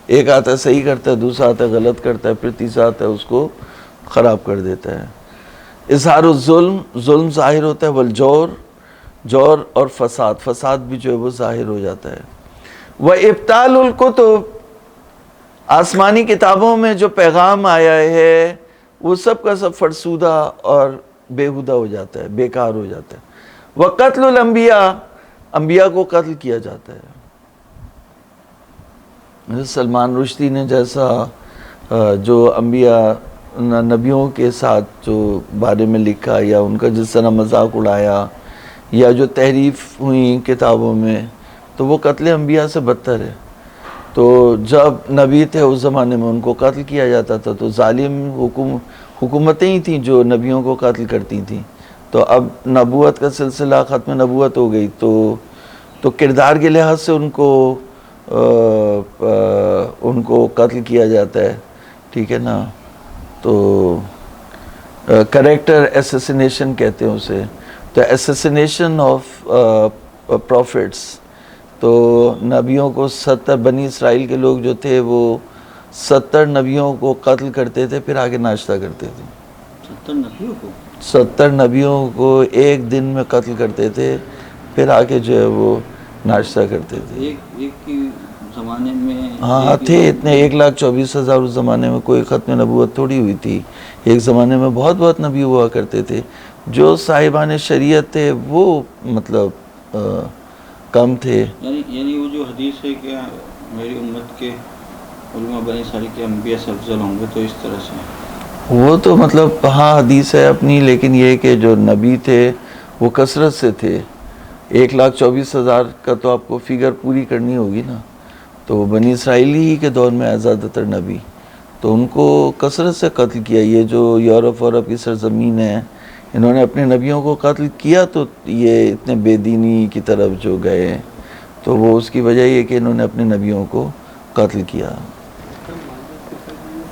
ایک آتا ہے صحیح کرتا ہے، دوسرا آتا ہے غلط کرتا ہے، پھر تیسرا آتا ہے اس کو خراب کر دیتا ہے. اظہار الظلم، ظلم ظاہر ہوتا ہے. والجور، جور اور فساد بھی جو ہے وہ ظاہر ہو جاتا ہے. وَإِبْطَالُ الْكُتُبِ، آسمانی کتابوں میں جو پیغام آیا ہے وہ سب کا سب فرسودہ اور بےہودہ ہو جاتا ہے، بیکار ہو جاتا ہے. وَقَتْلُ الْأَنْبِيَاءِ، انبیاء کو قتل کیا جاتا ہے. سلمان رشدی نے جیسا جو انبیاء نبیوں کے ساتھ جو بارے میں لکھا یا ان کا جس طرح مذاق اڑایا یا جو تحریف ہوئی کتابوں میں، تو وہ قتل انبیاء سے بدتر ہے. تو جب نبی تھے اس زمانے میں ان کو قتل کیا جاتا تھا، تو ظالم حکومتیں ہی تھیں جو نبیوں کو قتل کرتی تھیں. تو اب نبوت کا سلسلہ ختم نبوت ہو گئی، تو کردار کے لحاظ سے ان کو قتل کیا جاتا ہے، ٹھیک ہے نا. تو کریکٹر ایسیسینیشن کہتے ہیں اسے. تو ایسیسینیشن آف پروفٹس، تو نبیوں کو 70 بنی اسرائیل کے لوگ جو تھے وہ 70 نبیوں کو قتل کرتے تھے، پھر آگے ناشتہ کرتے تھے. 70 نبیوں کو ایک دن میں قتل کرتے تھے، پھر آگے جو ہے وہ ناشتہ کرتے تھے. ایک ہی زمانے میں ہاں تھے اتنے 1,24,000. اس زمانے میں کوئی ختم نبوت تھوڑی ہوئی تھی. ایک زمانے میں بہت نبی ہوا کرتے تھے. جو صاحبان شریعت تھے وہ مطلب کم تھے. یعنی وہ جو حدیث ہے کہ میری امت کے علماء بنی اسرائیل کے انبیاء سے افضل ہوں گے، تو اس طرح سے وہ تو مطلب ہاں حدیث ہے اپنی، لیکن یہ کہ جو نبی تھے وہ کثرت سے تھے. 1,24,000 کا تو آپ کو فگر پوری کرنی ہوگی نا. تو بنی اسرائیلی ہی کے دور میں زیادہ تر نبی، تو ان کو کثرت سے قتل کیا. یہ جو یورپ کی سرزمین ہے، انہوں نے اپنے نبیوں کو قتل کیا. تو یہ اتنے بے دینی کی طرف جو گئے، تو وہ اس کی وجہ یہ کہ انہوں نے اپنے نبیوں کو قتل کیا.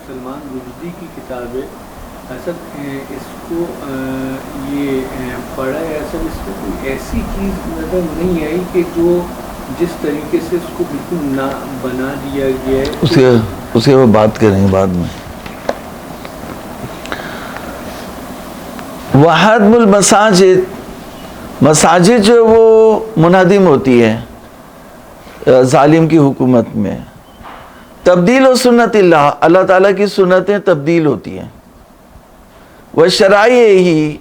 سلمان رشدی کی کتاب ہے، اصل اس کو یہ پڑھا ہے، اصل اس میں کوئی ایسی چیز نظر نہیں آئی کہ جو جس طریقے سے اس کو بالکل نہ بنا دیا گیا ہے. اس کے بات کریں گے بعد میں. وحدم المساجد، مساجد جو وہ منہدم ہوتی ہے ظالم کی حکومت میں. تبدیل و سنت اللہ تعالیٰ کی سنتیں تبدیل ہوتی ہیں. وہ شرائع ہی،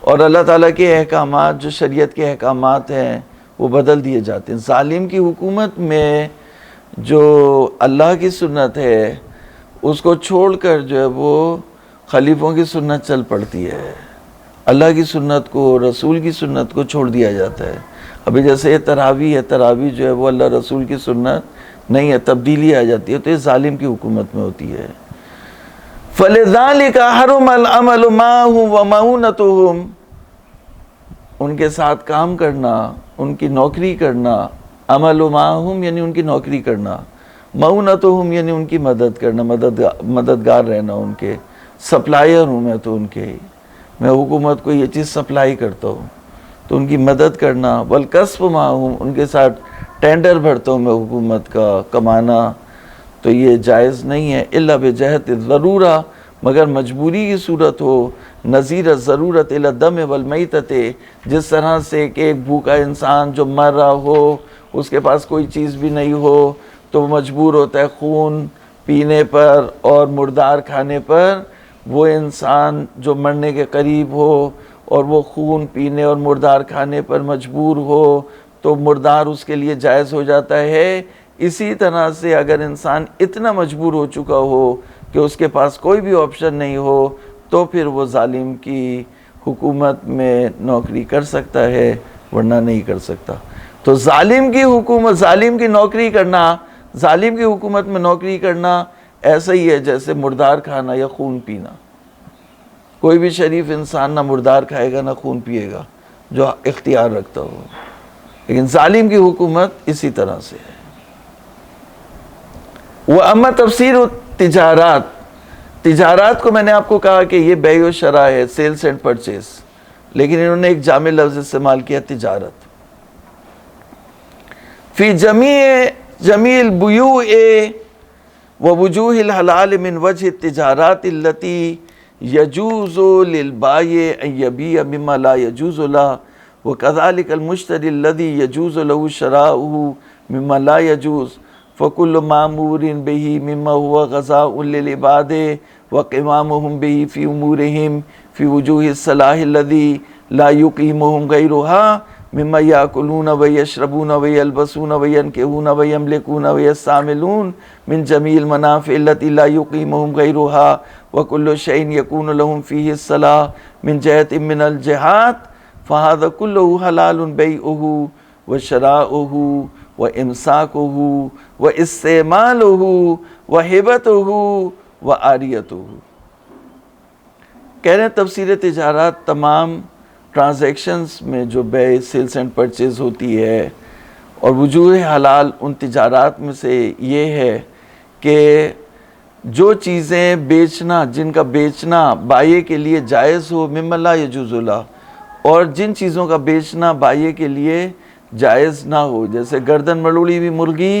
اور اللہ تعالیٰ کے احکامات جو شریعت کے احکامات ہیں وہ بدل دیے جاتے ہیں. ظالم کی حکومت میں جو اللہ کی سنت ہے اس کو چھوڑ کر جو ہے وہ خلیفوں کی سنت چل پڑتی ہے. اللہ کی سنت کو، رسول کی سنت کو چھوڑ دیا جاتا ہے. ابھی جیسے تراویح ہے، تراویح جو ہے وہ اللہ رسول کی سنت نہیں ہے، تبدیلی آ جاتی ہے. تو یہ ظالم کی حکومت میں ہوتی ہے. فَلِذَلِكَ حَرُمَ الْعَمَلُ مَعَهُمْ وَمَعُونَتُهُمْ، ان کے ساتھ کام کرنا، ان کی نوکری کرنا. عمل معہم یعنی ان کی نوکری کرنا، معونتہم یعنی ان کی مدد کرنا، مددگار رہنا ان کے. سپلائر ہوں میں تو ان کے، میں حکومت کو یہ چیز سپلائی کرتا ہوں تو ان کی مدد کرنا. والکسب معہم، ان کے ساتھ ٹینڈر بھرتا ہوں میں حکومت کا کمانا. تو یہ جائز نہیں ہے. الا بجہت ضرورہ، مگر مجبوری کی صورت ہو. نظیر ضرورت الی الدم والمیتۃ، جس طرح سے کہ ایک بھوکا انسان جو مر رہا ہو، اس کے پاس کوئی چیز بھی نہیں ہو، تو وہ مجبور ہوتا ہے خون پینے پر اور مردار کھانے پر. وہ انسان جو مرنے کے قریب ہو اور وہ خون پینے اور مردار کھانے پر مجبور ہو تو مردار اس کے لیے جائز ہو جاتا ہے. اسی طرح سے اگر انسان اتنا مجبور ہو چکا ہو کہ اس کے پاس کوئی بھی آپشن نہیں ہو تو پھر وہ ظالم کی حکومت میں نوکری کر سکتا ہے، ورنہ نہیں کر سکتا. تو ظالم کی حکومت، ظالم کی نوکری کرنا، ظالم کی حکومت میں نوکری کرنا ایسا ہی ہے جیسے مردار کھانا یا خون پینا. کوئی بھی شریف انسان نہ مردار کھائے گا نہ خون پیے گا جو اختیار رکھتا ہو، لیکن ظالم کی حکومت اسی طرح سے ہے. وَأَمَّا تَفْسِيرُ التِّجَارَات، تجارات کو میں نے آپ کو کہا کہ یہ بیع و شراء ہے، سیلز اینڈ پرچیز، لیکن انہوں نے ایک جامع لفظ استعمال کیا، تجارت. فی جمیع البیوع ووجوہ الحلال من وجہ التجارات التي يجوز للبائع ان يبيع مما لا يجوز له وكذلك المشتري الذي يجوز له شراؤه مما لا يجوز فكل مأمور به مما هو غذاء للعباد وقمامهم به في أمورهم في وجوه الصلاح الذي لا يقيمهم غيرها مما یاکلون و یشربون و یلبسون و ینکحون و یملکون و یستعملون من جمیع المنافع التي لا یقیمهم غیرها وکل شیء یکون لهم فیہ الصلاح من جہت من الجہات فهذا كله حلال بیعه وشراؤه وامساکه واستعماله وہبته وعاریته۔ کہہ رہے ہیں تفسیر تجارات تمام ٹرانزیکشنز میں جو بیع سیلز اینڈ پرچیز ہوتی ہے اور وجوہ حلال ان تجارات میں سے یہ ہے کہ جو چیزیں بیچنا، جن کا بیچنا بائع کے لیے جائز ہو مما لا یجوز لہ، اور جن چیزوں کا بیچنا بائع کے لیے جائز نہ ہو، جیسے گردن مڑوڑی ہوئی مرغی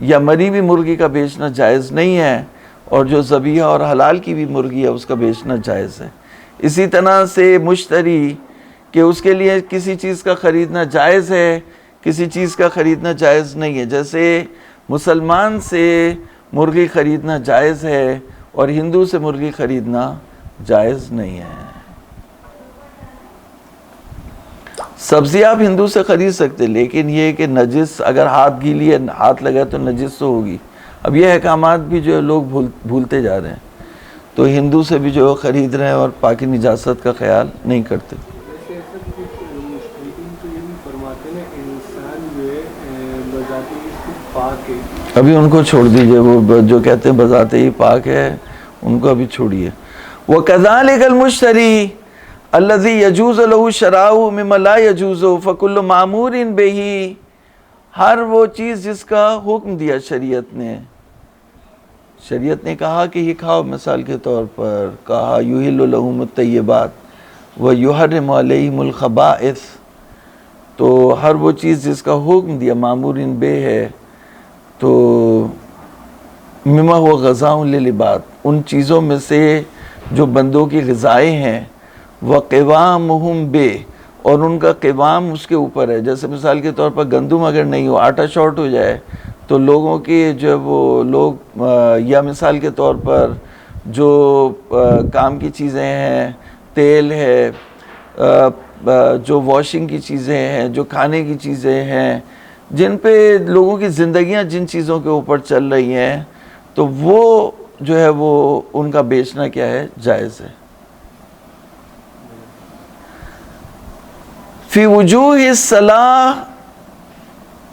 یا مری ہوئی مرغی کا بیچنا جائز نہیں ہے، اور جو ذبیحہ اور حلال کی بھی مرغی ہے اس کا بیچنا جائز ہے۔ اسی طرح سے مشتری کہ اس کے لیے کسی چیز کا خریدنا جائز ہے، کسی چیز کا خریدنا جائز نہیں ہے، جیسے مسلمان سے مرغی خریدنا جائز ہے اور ہندو سے مرغی خریدنا جائز نہیں ہے۔ سبزی آپ ہندو سے خرید سکتے، لیکن یہ کہ نجس اگر ہاتھ گیلی ہے، ہاتھ لگا تو نجس تو ہوگی۔ اب یہ احکامات بھی جو ہے لوگ بھولتے جا رہے ہیں، تو ہندو سے بھی جو خرید رہے ہیں اور پاکی نجاست کا خیال نہیں کرتے۔ ویسے سر کچھ مشرکین تو یہ بھی فرماتے ہیں انسان جو ہے بذات ہی پاک ہے۔ ابھی ان کو چھوڑ دیجئے، وہ جو کہتے ہیں بذات ہی پاک ہے ان کو ابھی چھوڑیے۔ وَكَذَلِكَ الْمُشْتَرِي الَّذِي يَجُوزُ لَهُ شَرَاؤُهُ مِمَّا لَا يَجُوزُ فَكُلُّ مَأْمُورٍ بِهِ، ہر وہ چیز جس کا حکم دیا شریعت نے کہا کہ یہ کھاؤ، مثال کے طور پر کہا یُحِلُّ لَهُمُ الطَّیِّبَاتِ وَيُحَرِّمُ عَلَیہِمُ الْخَبَائِثَ، تو ہر وہ چیز جس کا حکم دیا مامورین بے ہے، تو مما ہوا غذاء للعباد، ان چیزوں میں سے جو بندوں کی غذائیں ہیں، وقوامہم بے، اور ان کا قوام اس کے اوپر ہے۔ جیسے مثال کے طور پر گندم اگر نہیں ہو، آٹا شارٹ ہو جائے تو لوگوں کے جو وہ لوگ، یا مثال کے طور پر جو کام کی چیزیں ہیں، تیل ہے، جو واشنگ کی چیزیں ہیں، جو کھانے کی چیزیں ہیں، جن پہ لوگوں کی زندگیاں جن چیزوں کے اوپر چل رہی ہیں، تو وہ جو ہے وہ ان کا بیچنا کیا ہے، جائز ہے۔ فی وجوہ الصلاح،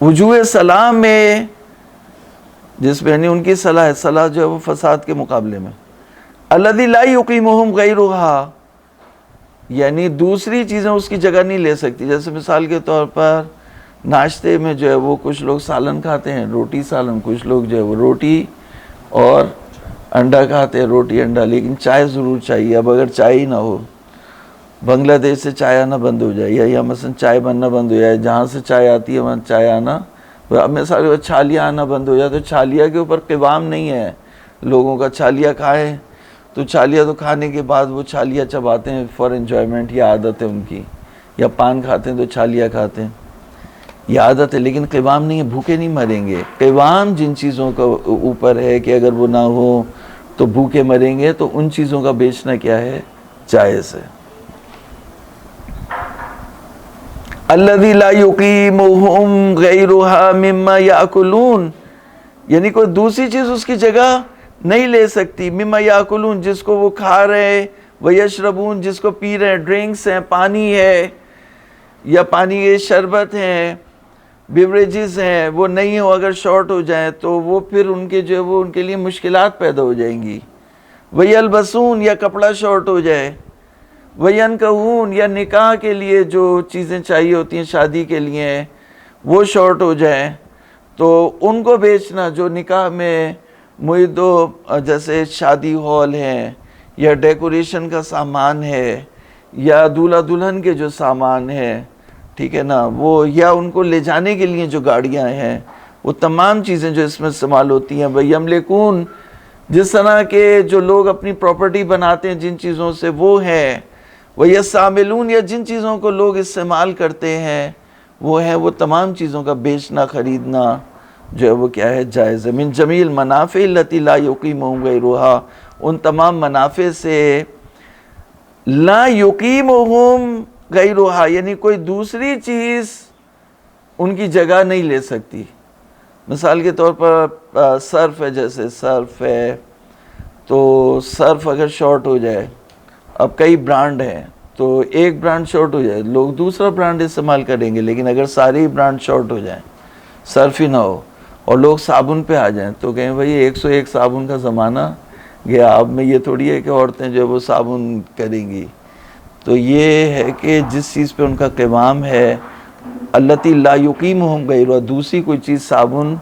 وجوہ صلاح میں، جس میں یعنی ان کی صلاح ہے، صلاح جو ہے وہ فساد کے مقابلے میں، الذی لا یقیمہم غیرہا، یعنی دوسری چیزیں اس کی جگہ نہیں لے سکتی۔ جیسے مثال کے طور پر ناشتے میں جو ہے وہ کچھ لوگ سالن کھاتے ہیں، روٹی سالن، کچھ لوگ جو ہے وہ روٹی اور انڈا کھاتے ہیں، روٹی انڈا، لیکن چائے ضرور چاہیے۔ اب اگر چائے ہی نہ ہو، بنگلہ دیش سے چائے آنا بند ہو جائے، یا مثلا چائے بننا بند ہو جائے، جہاں سے چائے آتی ہے وہاں چائے آنا، اب مثال چھالیاں آنا بند ہو جائے، تو چھالیا کے اوپر قوام نہیں ہے لوگوں کا۔ چھالیا کھائیں تو چھالیا تو کھانے کے بعد وہ چھالیا چباتے ہیں فار انجوائمنٹ، یہ عادت ہے ان کی، یا پان کھاتے ہیں تو چھالیا کھاتے ہیں، یہ عادت ہے، لیکن قوام نہیں ہے، بھوکے نہیں مریں گے۔ قوام جن چیزوں کا اوپر ہے کہ اگر وہ نہ ہو تو بھوکے مریں گے، تو ان چیزوں کا بیچنا کیا ہے، جائز ہے۔ الذی لا یقیمہم غیرہا مما یاکلون، یعنی کوئی دوسری چیز اس کی جگہ نہیں لے سکتی، مما یاکلون، جس کو وہ کھا رہے، ویشربون، جس کو پی رہے، ڈرنکس ہیں، پانی ہے، یا پانی کے شربت ہیں، بیوریجز ہیں، وہ نہیں ہو، اگر شارٹ ہو جائیں تو وہ پھر ان کے جو ہے وہ ان کے لیے مشکلات پیدا ہو جائیں گی۔ ویلبسون، یا کپڑا شارٹ ہو جائے، وینکحون، یا نکاح کے لیے جو چیزیں چاہیے ہوتی ہیں شادی کے لیے وہ شارٹ ہو جائیں، تو ان کو بیچنا، جو نکاح میں معدو جیسے شادی ہال ہیں، یا ڈیکوریشن کا سامان ہے، یا دولہا دلہن کے جو سامان ہیں، ٹھیک ہے نا، وہ، یا ان کو لے جانے کے لیے جو گاڑیاں ہیں، وہ تمام چیزیں جو اس میں استعمال ہوتی ہیں۔ وَيَمْلِكُونَ، جس طرح کے جو لوگ اپنی پراپرٹی بناتے ہیں جن چیزوں سے، وہ ہیں۔ وَيَسْتَعْمِلُونَ، یا جن چیزوں کو لوگ استعمال کرتے ہیں وہ ہیں، وہ تمام چیزوں کا بیچنا خریدنا جو ہے وہ کیا ہے، جائز ہے۔ من جمیع المنافع التي لا یقیمہم غیرہا، ان تمام منافع سے لا یقیمہم غیرہا یعنی کوئی دوسری چیز ان کی جگہ نہیں لے سکتی. مثال کے طور پر صرف ہے، جیسے صرف ہے تو صرف اگر شارٹ ہو جائے، اب کئی برانڈ ہیں تو ایک برانڈ شارٹ ہو جائے لوگ دوسرا برانڈ استعمال کریں گے، لیکن اگر سارے ہی برانڈ شارٹ ہو جائیں، صرف ہی نہ ہو اور لوگ صابن پہ آ جائیں تو کہیں بھائی 101 صابن کا زمانہ گیا، اب میں یہ تھوڑی ہے کہ عورتیں جو وہ صابن کریں گی. تو یہ ہے کہ جس چیز پہ ان کا قوام ہے، التی لا یقیمہم غیرہا، دوسری کوئی چیز صابن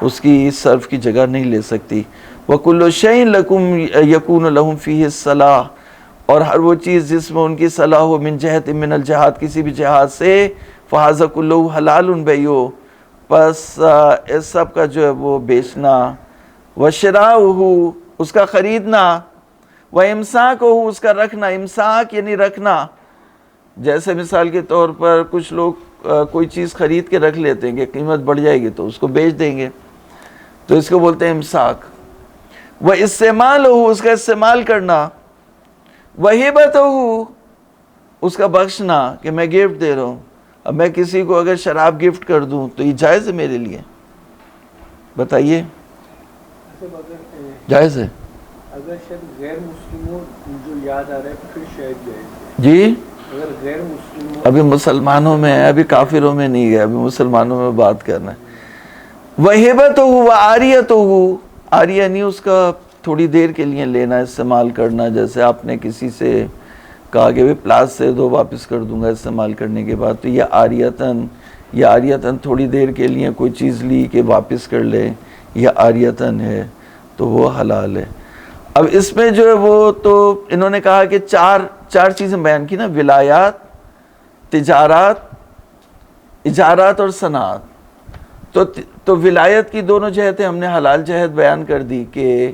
اس کی صرف کی جگہ نہیں لے سکتی. وَكُلُّ شَيْءٍ لَكُمْ يَكُونُ لَهُمْ فِيهِ الصَّلَاحُ، اور ہر وہ چیز جس میں ان کی صلاح ہو، من جہت من الجہاد، کسی بھی جہاد سے، فَهَذَا كُلُّهُ حَلَالٌ بَيْعُهُ، پس اس سب کا جو ہے وہ بیچنا، وَشِرَاؤُهُ، اس کا خریدنا، وَإِمْسَاكُهُ، اس کا رکھنا، امساک یعنی رکھنا. جیسے مثال کے طور پر کچھ لوگ کوئی چیز خرید کے رکھ لیتے ہیں کہ قیمت بڑھ جائے گی تو اس کو بیچ دیں گے، تو اس کو بولتے ہیں امساک. وَإِسْتِعْمَالُهُ، اس کا استعمال کرنا، وَهِبَتُهُ، اس کا بخشنا کہ میں گفٹ دے رہا ہوں. اب میں کسی کو اگر شراب گفٹ کر دوں تو یہ جائز ہے میرے لیے؟ بتائیے، جائز ہے؟ اگر شاید غیر مسلموں جو یاد آ رہا ہے پھر شاید جائز ہے. جی اگر غیر مسلموں، ابھی مسلمانوں میں ہے، ابھی کافروں میں نہیں ہے، ابھی مسلمانوں میں بات کرنا ہے. وَهِبَتُهُ وَعَارِيَتُهُ، عاریہ نہیں اس کا تھوڑی دیر کے لیے لینا، استعمال کرنا. جیسے آپ نے کسی سے کہا کہ پلاس سے دو، واپس کر دوں گا استعمال کرنے کے بعد، تو یہ عاریتاً تھوڑی دیر کے لیے کوئی چیز لی کہ واپس کر لے، یہ عاریتاً ہے تو وہ حلال ہے. اب اس میں جو ہے وہ تو انہوں نے کہا کہ چار چیزیں بیان کی نا، ولایات، تجارات، اجارات اور صنعت. تو ولایت کی دونوں جہتیں ہم نے حلال جہت بیان کر دی کہ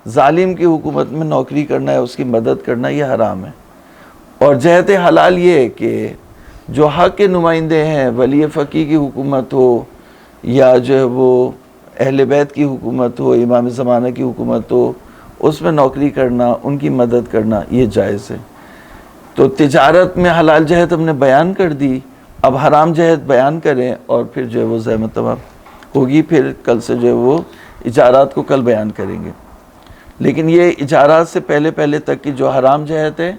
ظالم کی حکومت میں نوکری کرنا ہے، اس کی مدد کرنا، یہ حرام ہے. اور جہت حلال یہ ہے کہ جو حق کے نمائندے ہیں، ولی فقیہ کی حکومت ہو یا جو ہے وہ اہل بیت کی حکومت ہو، امام زمانہ کی حکومت ہو، اس میں نوکری کرنا، ان کی مدد کرنا، یہ جائز ہے. تو تجارت میں حلال جہت ہم نے بیان کر دی، اب حرام جہت بیان کریں اور پھر جو ہے وہ زحمت تمام ہوگی. پھر کل سے جو ہے وہ اجارات کو کل بیان کریں گے. لیکن یہ اجارات سے پہلے تک کی جو حرام جہت ہے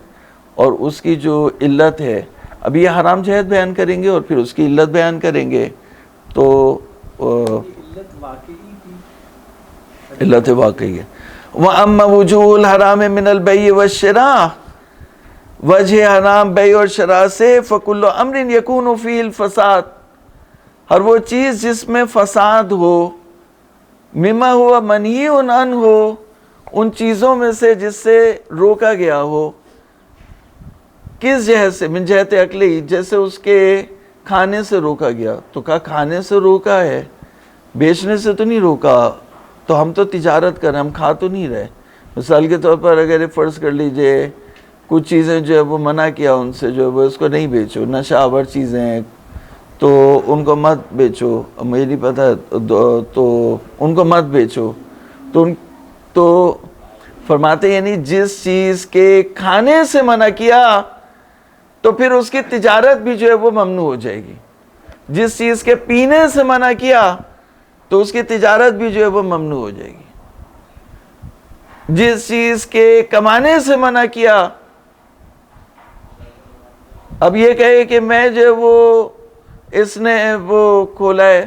اور اس کی جو علت ہے، اب یہ حرام جہت بیان کریں گے اور پھر اس کی علت بیان کریں گے. تو علت واقعی تھی، علت واقعی ہے. وَأَمَّا وُجُوهُ الْحَرَامِ مِنَ الْبَيْعِ وَالشِّرَاءِ، وجہ حرام بیع اور شراء سے، فَكُلُّ أَمْرٍ يَكُونُ فِيهِ الْفَسَاد، ہر وہ چیز جس میں فساد ہو، مِمَّا هُوَ مَنْهِيٌّ عَنْهُ، ان چیزوں میں سے جس سے روکا گیا ہو. کس جہت سے؟ من جہت عقلی، جیسے اس کے کھانے سے روکا گیا. تو کہا کھانے سے روکا ہے، بیچنے سے تو نہیں روکا. تو ہم تو تجارت کر رہے ہیں، ہم کھا تو نہیں رہے. مثال کے طور پر اگر فرض کر لیجئے کچھ چیزیں جو ہے وہ منع کیا ان سے، جو ہے وہ اس کو نہیں بیچو، نشہ آور چیزیں ہیں تو ان کو مت بیچو، مجھے نہیں پتہ تو ان کو مت بیچو. تو فرماتے یعنی جس چیز کے کھانے سے منع کیا تو پھر اس کی تجارت بھی جو ہے وہ ممنوع ہو جائے گی. جس چیز کے پینے سے منع کیا تو اس کی تجارت بھی جو ہے وہ ممنوع ہو جائے گی. جس چیز کے کمانے سے منع کیا، اب یہ کہے کہ میں جو وہ اس نے وہ کھولا ہے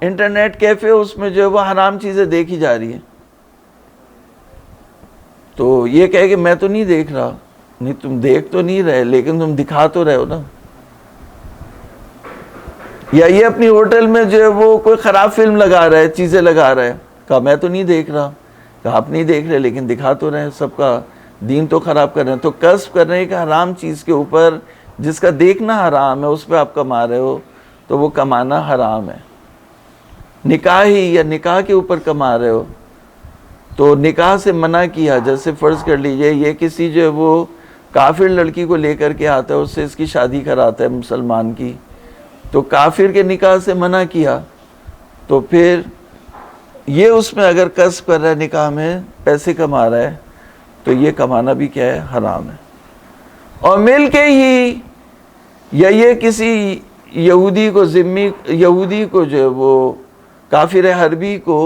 انٹرنیٹ کیفے، اس میں جو ہے وہ حرام چیزیں دیکھی جا رہی ہیں، تو یہ کہے کہ میں تو نہیں دیکھ رہا. نہیں، تم دیکھ تو نہیں رہے لیکن تم دکھا تو رہے ہو نا. یا یہ اپنی ہوٹل میں جو ہے وہ کوئی خراب فلم لگا رہا ہے، چیزیں لگا رہا ہے، کہا میں تو نہیں دیکھ رہا. کہا آپ نہیں دیکھ رہے لیکن دکھا تو رہے ہیں، سب کا دین تو خراب کر رہے ہیں. تو قصب کر رہے ہیں کہ حرام چیز کے اوپر جس کا دیکھنا حرام ہے اس پہ آپ کما رہے ہو تو وہ کمانا حرام ہے. نکاح ہی یا نکاح کے اوپر کما رہے ہو تو نکاح سے منع کیا. جیسے فرض کر لیجئے یہ کسی جو ہے وہ کافر لڑکی کو لے کر کے آتا ہے، اس سے اس کی شادی کراتا ہے مسلمان کی، تو کافر کے نکاح سے منع کیا تو پھر یہ اس میں اگر قصب کر رہا ہے، نکاح میں پیسے کما رہا ہے تو یہ کمانا بھی کیا ہے؟ حرام ہے. اور مل کے ہی یا یہ کسی یہودی کو یہودی کو جو ہے وہ کافر حربی کو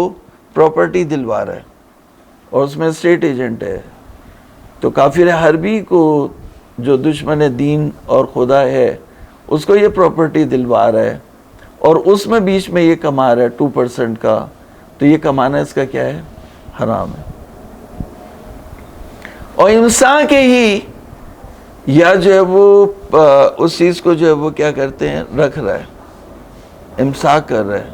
پراپرٹی دلوا رہا ہے اور اس میں اسٹیٹ ایجنٹ ہے، تو کافر حربی کو جو دشمن دین اور خدا ہے اس کو یہ پراپرٹی دلوا رہا ہے اور اس میں بیچ میں یہ کما رہا ہے 2% کا، تو یہ کمانا اس کا کیا ہے؟ حرام ہے۔ اور انسان کے ہی یا جو ہے وہ اس چیز کو جو ہے وہ کیا کرتے ہیں، رکھ رہا ہے، امساک کر رہا ہے،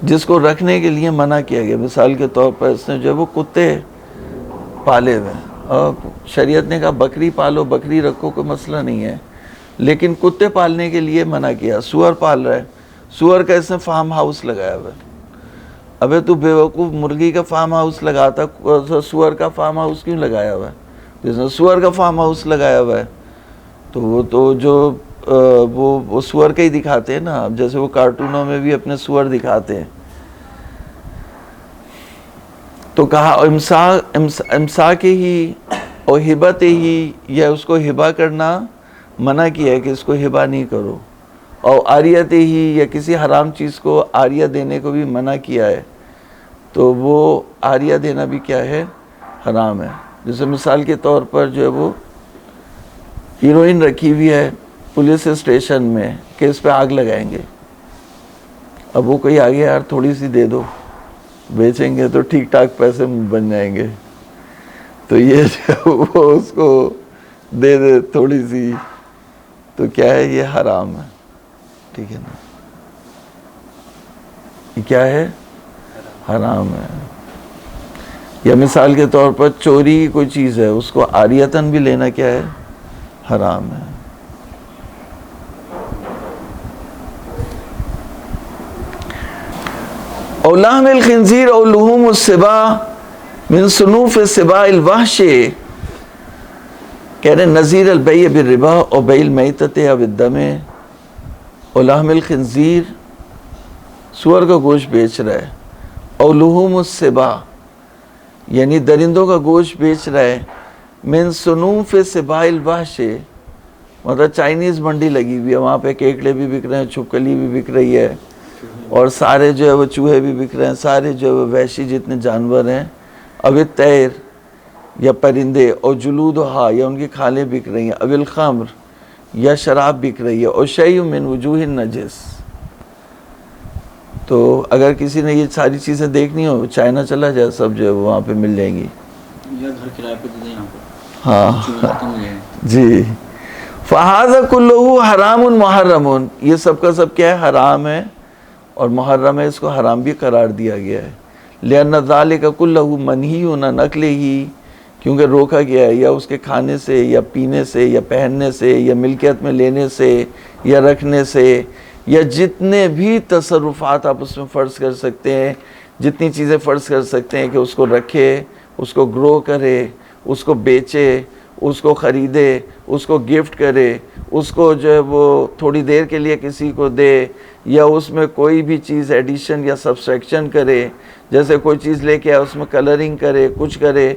جس کو رکھنے کے لیے منع کیا گیا۔ مثال کے طور پر اس نے جو ہے وہ کتے پالے ہوئے ہیں، اور شریعت نے کہا بکری پالو، بکری رکھو، کوئی مسئلہ نہیں ہے، لیکن کتے پالنے کے لیے منع کیا۔ سور پال رہا ہے، سور کا اس نے فارم ہاؤس لگایا ہوا ہے۔ ابے تو بیوقوف، مرغی کا فارم ہاؤس لگاتا، سور کا فارم ہاؤس کیوں لگایا ہوا ہے؟ جس نے سور کا فارم ہاؤس لگایا ہوا ہے تو وہ تو جو وہ سور کا ہی دکھاتے ہیں نا، اب جیسے وہ کارٹونوں میں بھی اپنے سور دکھاتے ہیں۔ تو کہا امسا کے ہی اور ہبت ہی، یا اس کو ہبا کرنا منع کیا ہے کہ اس کو ہبا نہیں کرو، اور عاریت ہی، یا کسی حرام چیز کو عاریہ دینے کو بھی منع کیا ہے، تو وہ عاریہ دینا بھی کیا ہے؟ حرام ہے۔ جیسے مثال کے طور پر جو ہے وہ ہیروئن رکھی ہوئی ہے پولیس اسٹیشن میں کہ اس پہ آگ لگائیں گے، اب وہ کوئی آگے یار تھوڑی سی دے دو، بیچیں گے تو ٹھیک ٹھاک پیسے بن جائیں گے، تو یہ جو وہ اس کو دے دے تھوڑی سی، تو کیا ہے؟ یہ حرام ہے، ٹھیک ہے نا، یہ کیا ہے؟ حرام ہے۔ یا مثال کے طور پر چوری کی کوئی چیز ہے، اس کو عاریتاً بھی لینا کیا ہے؟ حرام ہے۔ او لحم الخنزیر او لحوم السباع من صنوف السباع الوحش، کہہ رہے نظیر البیع بالربا او بیع المیتۃ او الدم۔ او لحم الخنزیر، سور کا گوشت بیچ رہا ہے، او لحوم السباع یعنی درندوں کا گوشت بیچ رہا ہے، من صنوف السباع الوحش، مطلب چائنیز منڈی لگی ہوئی ہے، وہاں پہ کیکڑے بھی بک رہے ہیں، چھپکلی بھی بک رہی ہے، اور سارے جو ہے وہ چوہے بھی بک رہے ہیں، سارے جو ہے وحشی جتنے جانور ہیں، اب طیر یا پرندے، اور جلودہا یا ان کی کھالیں بک رہی ہیں، اب الخمر یا شراب بک رہی ہے، اور شیء من وجوہ النجس۔ تو اگر کسی نے یہ ساری چیزیں دیکھنی ہو، چائنا چلا جائے، سب جو ہے وہاں پہ مل جائیں گی، یا گھر کرائے پہ دے دیں یہاں پہ، ہاں جی۔ فَهَذَا كُلُّهُ حَرَامٌ مُحَرَّمٌ، یہ سب کا سب کیا ہے؟ حرام ہے اور محرم ہے، اس کو حرام بھی قرار دیا گیا ہے۔ لِأَنَّ ذَلِكَ كُلُّهُ مَنْهِيٌّ عَنْ أَكْلِهِ، کیونکہ روکا گیا ہے یا اس کے کھانے سے یا پینے سے یا پہننے سے یا ملکیت میں لینے سے یا رکھنے سے، یا جتنے بھی تصرفات آپ اس میں فرض کر سکتے ہیں، جتنی چیزیں فرض کر سکتے ہیں کہ اس کو رکھے، اس کو گرو کرے، اس کو بیچے، اس کو خریدے، اس کو گفٹ کرے، اس کو جو ہے وہ تھوڑی دیر کے لیے کسی کو دے، یا اس میں کوئی بھی چیز ایڈیشن یا سبسٹریکشن کرے، جیسے کوئی چیز لے کے آئے اس میں کلرنگ کرے، کچھ کرے،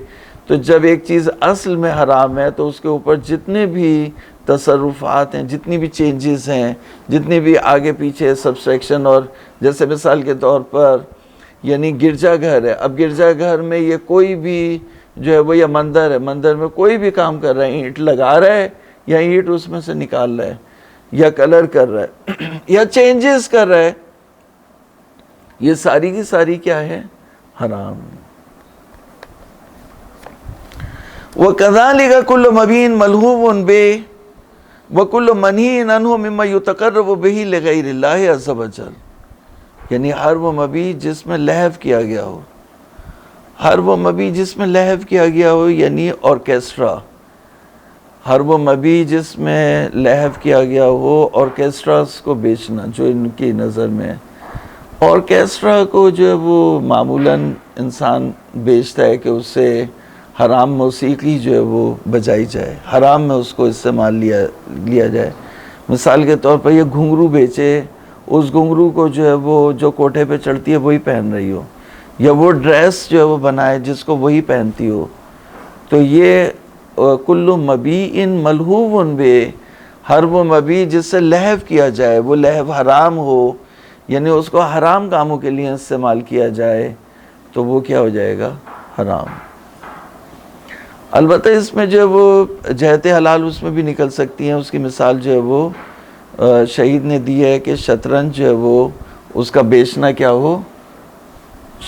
تو جب ایک چیز اصل میں حرام ہے تو اس کے اوپر جتنے بھی تصرفات ہیں، جتنی بھی چینجز ہیں، جتنی بھی آگے پیچھے سبسٹریکشن، اور جیسے مثال کے طور پر یعنی گرجا گھر ہے، اب گرجا گھر میں یہ کوئی بھی جو ہے وہ، یا مندر ہے، مندر میں کوئی بھی کام کر رہا ہے، اینٹ لگا رہا ہے یا اینٹ اس میں سے نکال رہا ہے یا کلر کر رہا ہے یا چینجز کر رہا ہے، یہ ساری کی ساری کیا ہے؟ حرام۔ وَكَذَلِكَ كُلُّ مَبِيٍ مَلْهُوبٌ بِهِ وَكُلُّ مَنْهِيٍ عَنْهُ مِمَّا يُتَقَرَّبُ بِهِ لِغَيْرِ اللَّهِ عَزَّ وَجَلَّ، یعنی ہر وہ مبی جس میں لہو کیا گیا ہو، ہر وہ مبی جس میں لہو کیا گیا ہو، یعنی آرکیسٹرا، ہر وہ مبی جس میں لہو کیا گیا ہو، آرکیسٹراز کو بیچنا جو ان کی نظر میں، آرکیسٹرا کو جو ہے وہ معمولاً انسان بیچتا ہے کہ اس سے حرام موسیقی جو ہے وہ بجائی جائے، حرام میں اس کو استعمال لیا جائے۔ مثال کے طور پر یہ گھنگرو بیچے، اس گھنگرو کو جو ہے وہ جو کوٹھے پہ چڑھتی ہے وہی پہن رہی ہو، یا وہ ڈریس جو ہے وہ بنائے جس کو وہی پہنتی ہو، تو یہ کل مبیء ملہوب بے، ہر وہ مبیع جس سے لہو کیا جائے، وہ لہو حرام ہو، یعنی اس کو حرام کاموں کے لیے استعمال کیا جائے تو وہ کیا ہو جائے گا؟ حرام۔ البتہ اس میں جو ہے وہ جہت حلال اس میں بھی نکل سکتی ہیں۔ اس کی مثال جو ہے وہ شہید نے دی ہے کہ شطرنج جو ہے وہ اس کا بیچنا کیا ہو،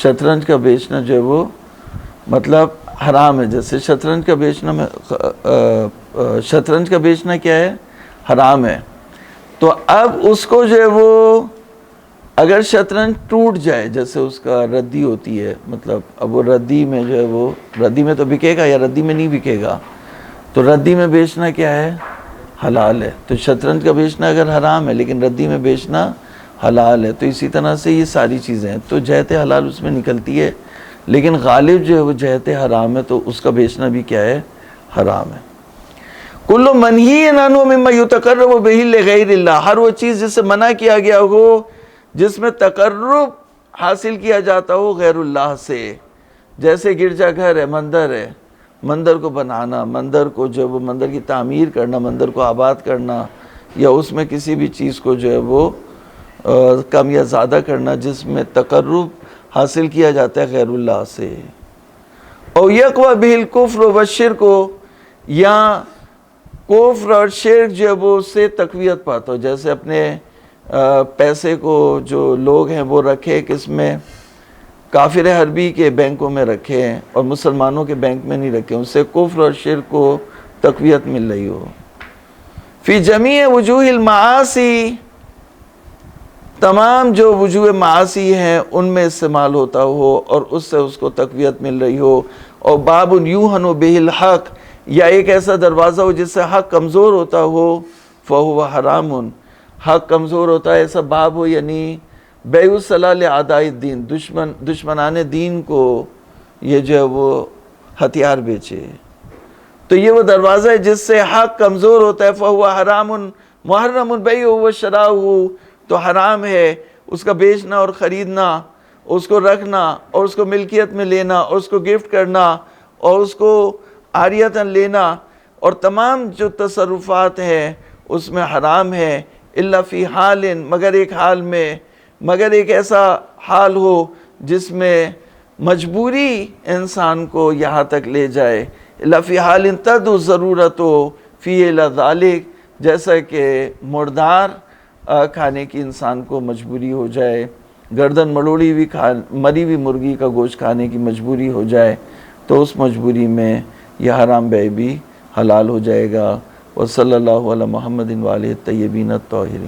شطرنج کا بیچنا جو ہے وہ مطلب حرام ہے۔ جیسے شطرنج کا بیچنا میں شطرنج کا بیچنا کیا ہے؟ حرام ہے۔ تو اب اس کو جو ہے وہ اگر شطرنج ٹوٹ جائے، جیسے اس کا ردی ہوتی ہے، مطلب اب وہ ردی میں جو ہے وہ ردی میں تو بکے گا یا ردی میں نہیں بکے گا، تو ردی میں بیچنا کیا ہے؟ حلال ہے۔ تو شطرنج کا بیچنا اگر حرام ہے لیکن ردی میں بیچنا حلال ہے، تو اسی طرح سے یہ ساری چیزیں ہیں، تو جہت حلال اس میں نکلتی ہے، لیکن غالب جو ہے وہ جہت حرام ہے، تو اس کا بیچنا بھی کیا ہے؟ حرام ہے۔ کل منہی عنہ مما یتقرب بہ لغیر اللہ، ہر وہ چیز جس سے منع کیا گیا ہو جس میں تقرب حاصل کیا جاتا ہو غیر اللہ سے، جیسے گرجا گھر ہے، مندر ہے، مندر کو بنانا، مندر کو جو وہ مندر کی تعمیر کرنا، مندر کو آباد کرنا، یا اس میں کسی بھی چیز کو جو ہے وہ کم یا زیادہ کرنا جس میں تقرب حاصل کیا جاتا ہے غیر اللہ سے۔ او یقوی بہ الکفر والشرک، یا کفر اور شرک جو ہے وہ اس سے تقویت پاتا ہو، جیسے اپنے پیسے کو جو لوگ ہیں وہ رکھے کس میں؟ کافر حربی کے بینکوں میں رکھے ہیں اور مسلمانوں کے بینک میں نہیں رکھے، ان سے کفر اور شرک کو تقویت مل رہی ہو۔ فی جمیع وجوہ المعاصی، تمام جو وجوہ معاصی ہیں ان میں استعمال ہوتا ہو اور اس سے اس کو تقویت مل رہی ہو۔ اور باب یوہن بہ الحق، یا ایک ایسا دروازہ ہو جس سے حق کمزور ہوتا ہو، فہو حرام، حق کمزور ہوتا ہے ایسا باب ہو، یعنی بیع الصلاح لأعداء الدین، دشمنان دین کو یہ جو ہے وہ ہتھیار بیچے، تو یہ وہ دروازہ ہے جس سے حق کمزور ہوتا ہے، فہو حرام محرم بیعہ و شراؤہ، تو حرام ہے اس کا بیچنا اور خریدنا، اس کو رکھنا اور اس کو ملکیت میں لینا اور اس کو گفٹ کرنا اور اس کو عاریتاً لینا، اور تمام جو تصرفات ہیں اس میں حرام ہے، الا فی حال، مگر ایک حال میں، مگر ایک ایسا حال ہو جس میں مجبوری انسان کو یہاں تک لے جائے، الا فی حال تدعو ضرورت فی الی ذالک، جیسا کہ مردار کھانے کی انسان کو مجبوری ہو جائے، گردن مروڑی ہوئی مری ہوئی مرغی کا گوشت کھانے کی مجبوری ہو جائے، تو اس مجبوری میں یہ حرام بیع بھی حلال ہو جائے گا۔ وصلی اللہ علی محمد وآلہ الطیبین الطاہرین۔